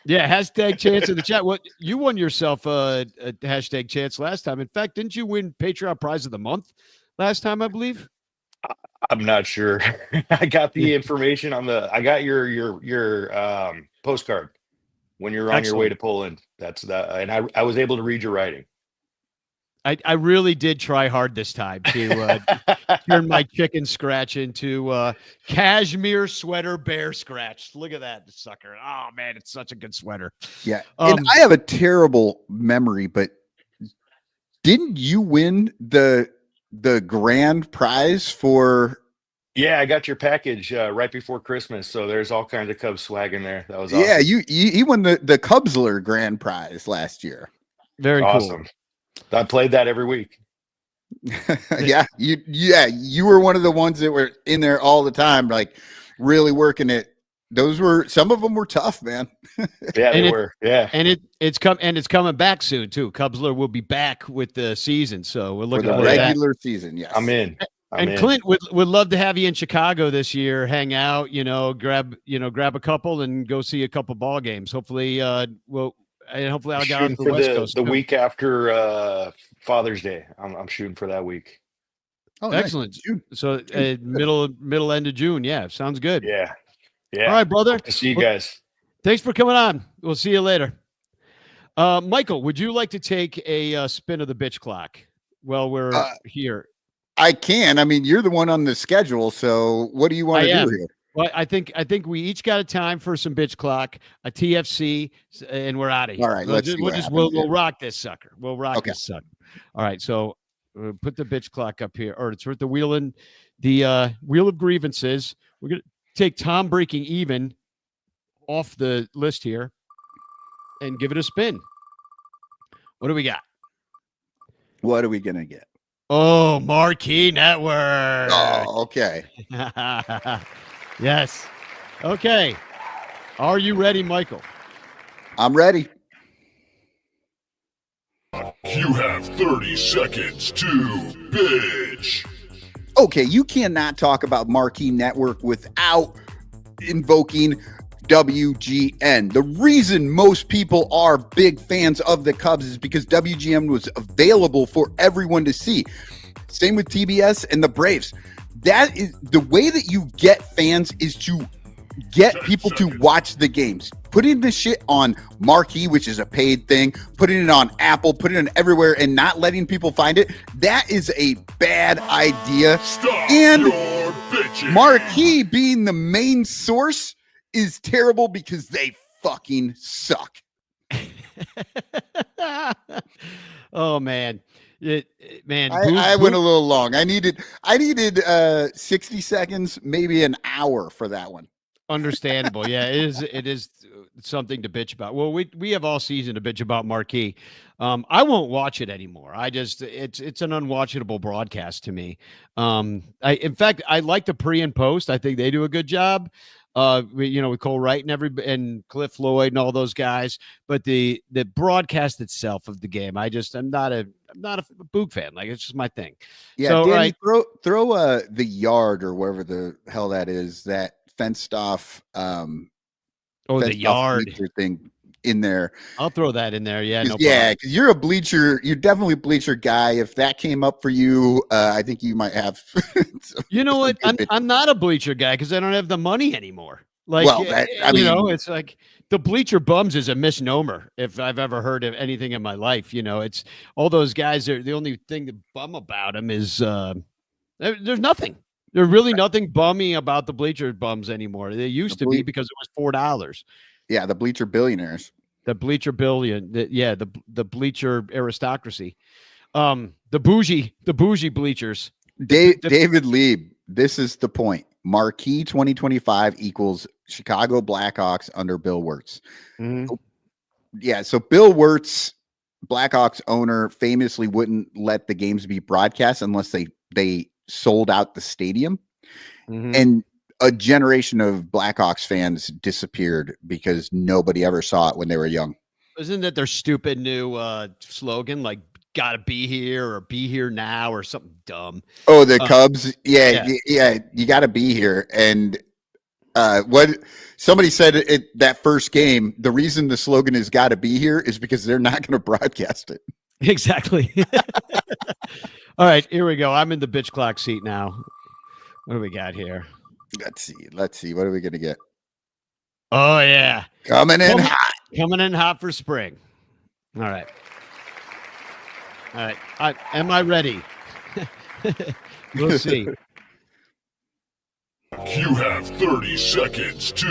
yeah, hashtag chance in the chat. What you won yourself a hashtag chance last time. In fact, didn't you win Patreon prize of the month last time? I believe. I'm not sure. I got the information on I got your postcard when you're on your way to Poland. That's that, and I was able to read your writing. I really did try hard this time to turn my chicken scratch into cashmere sweater bear scratch. Look at that sucker. Oh man, it's such a good sweater. Yeah. And I have a terrible memory, but didn't you win the grand prize for? Yeah, I got your package right before Christmas, so there's all kinds of Cubs swag in there. That was awesome. Yeah, you won the Cubsler grand prize last year. Very awesome. cool. I played that every week. You were one of the ones that were in there all the time, like really working it. Some of them were tough, man. Yeah, they were. Yeah. And it's coming back soon too. Cubsler will be back with the season. So we're looking for the regular season. Yes. I'm in. Clint would love to have you in Chicago this year, hang out, grab a couple and go see a couple ball games. Hopefully hopefully I'll get out to the West Coast. The week after Father's Day. I'm shooting for that week. Oh, excellent. Nice. So middle end of June. Yeah, sounds good. Yeah. Yeah. All right, brother. Hope to see you guys. Thanks for coming on. We'll see you later. Michael, would you like to take a spin of the bitch clock while we're here? I can. I mean, you're the one on the schedule, so what do you want to do here? Well, I think we each got a time for some bitch clock, a TFC, and we're out of here. All right, we'll rock this sucker. We'll rock this sucker. All right, so put the bitch clock up here, or it's with the wheel of grievances. We're gonna take Tom breaking even off the list here and give it a spin. What do we got? What are we gonna get? Oh, Marquee Network. Oh, okay. Yes. Okay. Are you ready, Michael? I'm ready. You have 30 seconds to bitch. Okay, you cannot talk about Marquee Network without invoking WGN. The reason most people are big fans of the Cubs is because WGN was available for everyone to see. Same with TBS and the Braves. That is the way that you get fans, is to get people to watch the games. Putting this shit on Marquee, which is a paid thing, putting it on Apple, putting it everywhere, and not letting people find it, that is a bad idea. Stop And your bitching. Marquee being the main source is terrible because they fucking suck. Oh man. Man, I went a little long. I needed 60 seconds, maybe an hour for that one. Understandable. Yeah, it is something to bitch about. Well, we have all season to bitch about Marquee. I won't watch it anymore. It's an unwatchable broadcast to me. In fact, I like the pre and post. I think they do a good job. With Cole Wright and Cliff Floyd and all those guys, but the broadcast itself of the game, I'm not a Boog fan. Like, it's just my thing. Yeah, so, Danny, right. throw the yard or wherever the hell that is, that fenced off the fenced yard bleacher thing in there. I'll throw that in there. Yeah, no yeah, problem. because you're definitely a bleacher guy. If that came up for you, I think you might have. You know what? I'm not a bleacher guy because I don't have the money anymore. Like, well, it's like the bleacher bums is a misnomer if I've ever heard of anything in my life. It's all those guys are the only thing that bum about them is there's nothing. There's really nothing bummy about the bleacher bums anymore. They used to be because it was $4. Yeah, the bleacher billionaires. The bleacher billion. The bleacher aristocracy. The bougie bleachers. David Lieb, this is the point. Marquee 2025 equals Chicago Blackhawks under Bill Wirtz. Mhm. Yeah, so Bill Wirtz, Blackhawks owner, famously wouldn't let the games be broadcast unless they sold out the stadium. Mhm. And a generation of Blackhawks fans disappeared because nobody ever saw it when they were young. Isn't that their stupid new slogan? Like, gotta be here or be here now or something dumb. Oh, the Cubs. Yeah. You got to be here. And what somebody said that first game, the reason the slogan is got to be here is because they're not going to broadcast it. Exactly. All right, here we go. I'm in the bitch clock seat now. What do we got here? Let's see. What are we going to get? Oh, yeah. Coming in hot for spring. All right. Am I ready? We'll see. You have 30 seconds to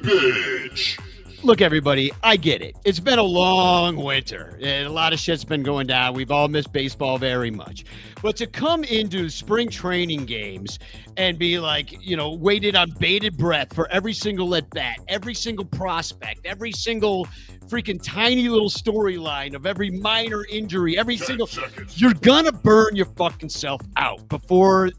bitch. Look, everybody, I get it. It's been a long winter, and a lot of shit's been going down. We've all missed baseball very much. But to come into spring training games and be like, waited on bated breath for every single at bat, every single prospect, every single freaking tiny little storyline of every minor injury, every single, you're gonna burn your fucking self out before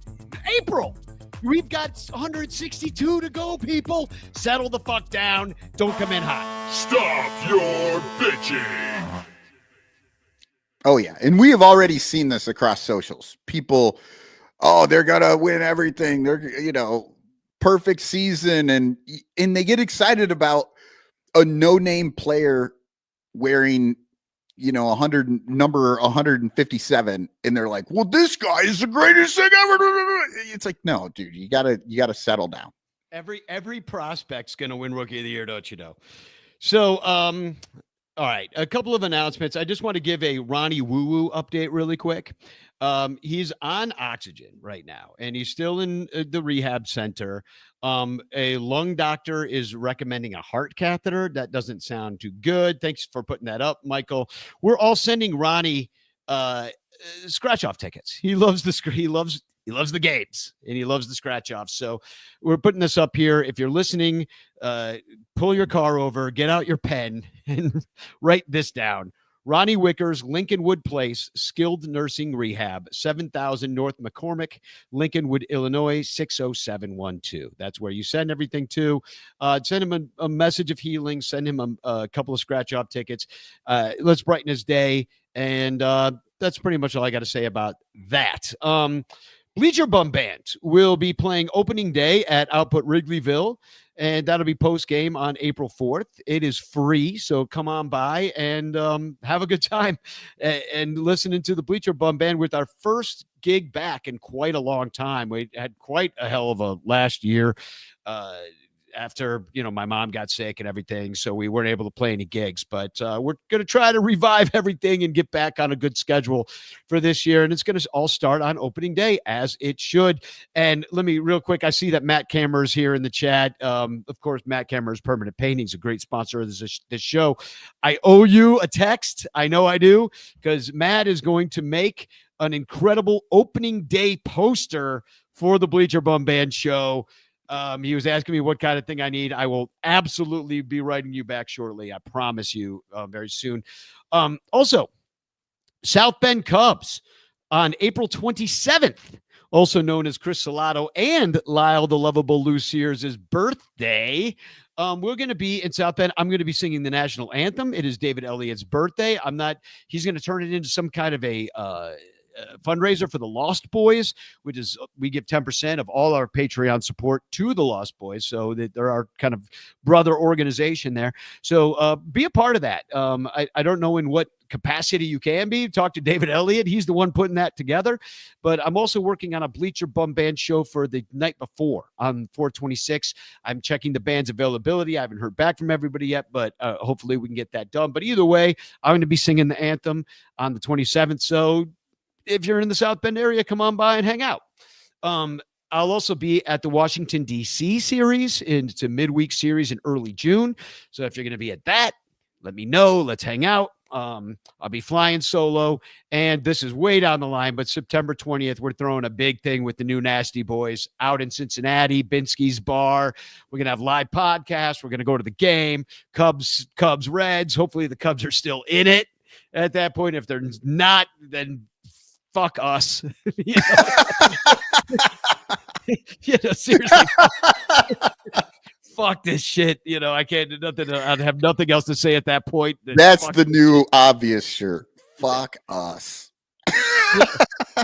April. We've got 162 to go, people. Settle the fuck down. Don't come in hot. Stop your bitching. Oh, yeah. And we have already seen this across socials. People, they're going to win everything. They're, perfect season. And they get excited about a no-name player wearing, number 157. And they're like, well, this guy is the greatest thing ever. It's like, no, dude, you gotta settle down. Every prospect's going to win Rookie of the Year, don't you know? So, all right, a couple of announcements. I just want to give a Ronnie Woo-Woo update really quick. He's on oxygen right now, and he's still in the rehab center. A lung doctor is recommending a heart catheter. That doesn't sound too good. Thanks for putting that up, Michael. We're all sending Ronnie scratch off tickets. He loves he loves the games, and he loves the scratch offs. So we're putting this up here. If you're listening, pull your car over, get out your pen, and write this down. Ronnie Wickers, Lincolnwood Place, Skilled Nursing Rehab, 7000 North McCormick, Lincolnwood, Illinois, 60712. That's where you send everything to. Send him a message of healing. Send him a couple of scratch-off tickets. Let's brighten his day. And that's pretty much all I got to say about that. Bleacher Bum Band will be playing opening day at Output Wrigleyville, and that'll be post-game on April 4th. It is free, so come on by and have a good time and listening to the Bleacher Bum Band with our first gig back in quite a long time. We had quite a hell of a last year after, my mom got sick and everything, so we weren't able to play any gigs, but we're going to try to revive everything and get back on a good schedule for this year, and it's going to all start on opening day, as it should. And let me real quick, I see that Matt Kammer's here in the chat. Of course, Matt Kammer's Permanent Painting's a great sponsor of this show. I owe you a text. I know I do, because Matt is going to make an incredible opening day poster for the Bleacher Bum Band show. He was asking me what kind of thing I need. I will absolutely be writing you back shortly. I promise you, very soon. Also, South Bend Cubs on April 27th, also known as Chris Salato and Lyle the Lovable Lucier's birthday. We're going to be in South Bend. I'm going to be singing the national anthem. It is David Elliott's birthday. He's going to turn it into some kind of a fundraiser for the Lost Boys, which is we give 10% of all our Patreon support to the Lost Boys, so that they're our kind of brother organization there. So be a part of that. I don't know in what capacity you can be. Talk to David Elliott. He's the one putting that together. But I'm also working on a Bleacher Bum Band show for the night before on 4/26. I'm checking the band's availability. I haven't heard back from everybody yet, but hopefully we can get that done. But either way, I'm going to be singing the anthem on the 27th. So if you're in the South Bend area, come on by and hang out. I'll also be at the Washington, D.C. series. It's a midweek series in early June. So if you're going to be at that, let me know. Let's hang out. I'll be flying solo. And this is way down the line, but September 20th, we're throwing a big thing with the new Nasty Boys out in Cincinnati, Binsky's Bar. We're going to have live podcasts. We're going to go to the game. Cubs, Reds. Hopefully the Cubs are still in it at that point. If they're not, then fuck us. Seriously. Fuck this shit. I can't do nothing. I'd have nothing else to say at that point. That's the new obvious shirt. Fuck us.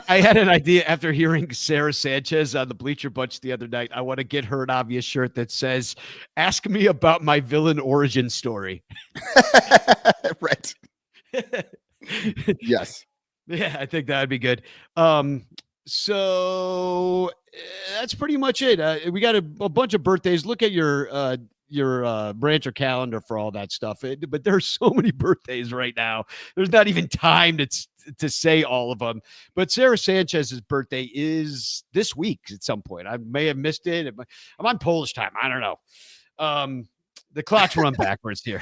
I had an idea after hearing Sarah Sanchez on the Bleacher Bunch the other night. I want to get her an obvious shirt that says, "Ask me about my villain origin story." Right. Yes. Yeah, I think that'd be good. So that's pretty much it. We got a bunch of birthdays. Look at your Brancher calendar for all that stuff. But there's so many birthdays right now. There's not even time to say all of them. But Sarah Sanchez's birthday is this week at some point. I may have missed it. I'm on Polish time. I don't know. The clocks run backwards here.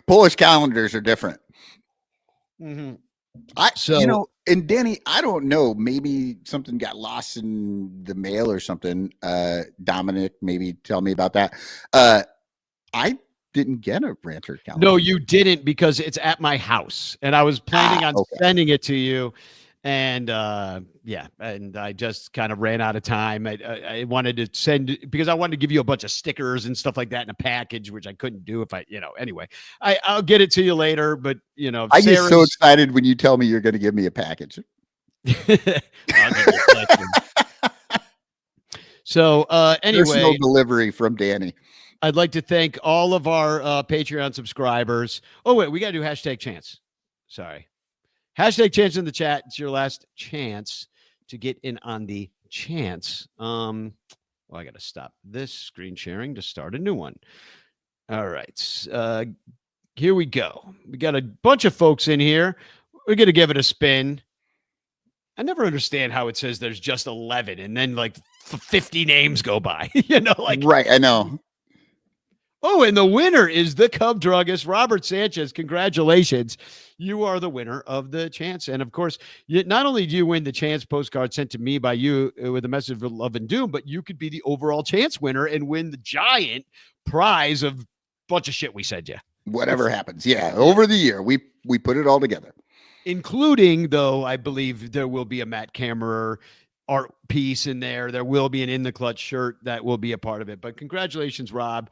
Polish calendars are different. Mm-hmm. And Danny, I don't know, maybe something got lost in the mail or something. Dominic, maybe tell me about that. I didn't get a Ranter calendar. No, you didn't, because it's at my house and I was planning on sending it to you. And and I just kind of ran out of time. I wanted to send, because I wanted to give you a bunch of stickers and stuff like that in a package, which I couldn't do if anyway, I'll get it to you later, but I get so excited when you tell me you're going to give me a package. So anyway, personal delivery from Danny. I'd like to thank all of our Patreon subscribers. Oh wait, we got to do #chance. Sorry. #chance in the chat. It's your last chance to get in on the chance. I got to stop this screen sharing to start a new one. All right. Here we go. We got a bunch of folks in here. We're going to give it a spin. I never understand how it says there's just 11 and then like 50 names go by. Right. I know. Oh, and the winner is the Cub druggist, Robert Sanchez. Congratulations. You are the winner of the chance. And of course, not only do you win the chance postcard sent to me by you with a message of love and doom, but you could be the overall chance winner and win the giant prize of a bunch of shit we said, yeah. Whatever happens. Yeah. Over the year, we put it all together. Including, though, I believe there will be a Matt Kammerer art piece in there. There will be an In the Clutch shirt that will be a part of it. But congratulations, Rob,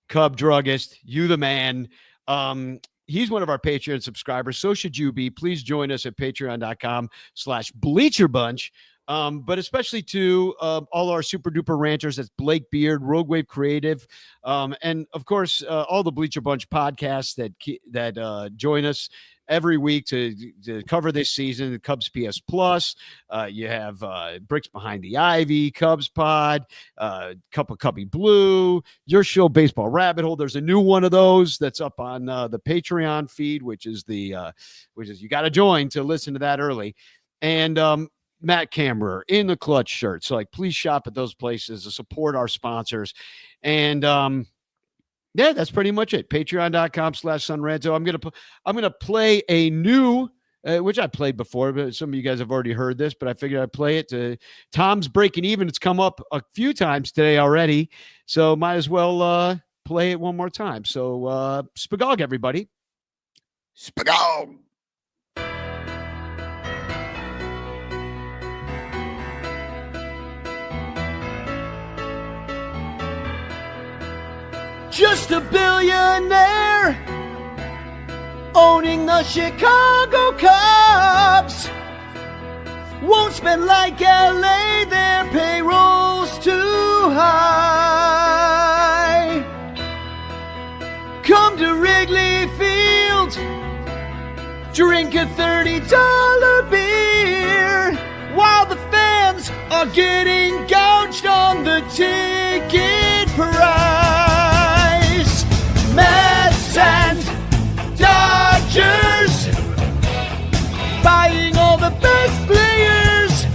Cub Druggist, you the man. He's one of our Patreon subscribers. So should you be. Please join us at patreon.com/bleacherbunch. But especially to all our super duper ranters. That's Blake Beard, Rogue Wave Creative. And of course, all the Bleacher Bunch podcasts that join us every week to cover this season. The Cubs PS Plus. You have Bricks Behind the Ivy, Cubs Pod, Cup of Cubby Blue, your show Baseball Rabbit Hole. There's a new one of those that's up on the Patreon feed, which is you got to join to listen to that early. And Matt Kammerer, In the Clutch shirt. So please shop at those places to support our sponsors. And yeah, that's pretty much it. Patreon.com/sunranto. I'm gonna play a new, which I played before, but some of you guys have already heard this, but I figured I'd play it to Tom's Breaking Even. It's come up a few times today already, so might as well play it one more time. So spagog, everybody. Spagog. Just a billionaire owning the Chicago Cubs. Won't spend like LA, their payroll's too high. Come to Wrigley Field, drink a $30 beer, while the fans are getting gouged on the ticket price. Mets and Dodgers, buying all the best players,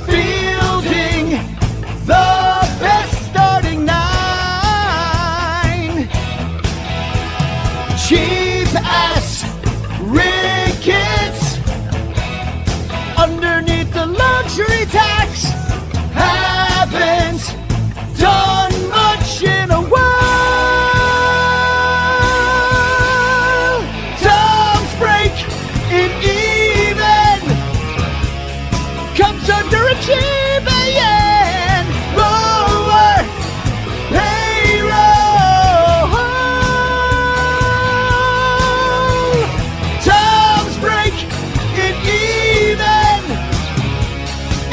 fielding the best starting nine. Cheap ass Ricketts underneath the luxury tax haven't done much in a while. Achieving lower payroll. Tom's break it even.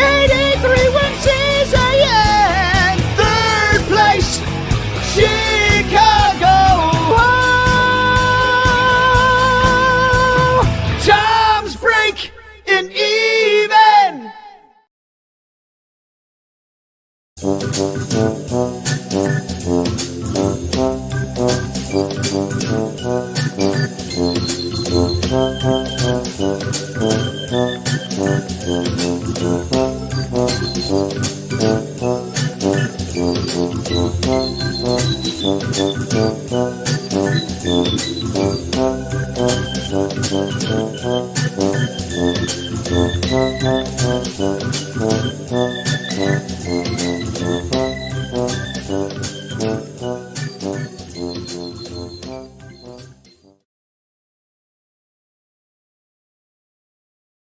83 win season. Third place, Chicago. Tom's break it even. Thank you.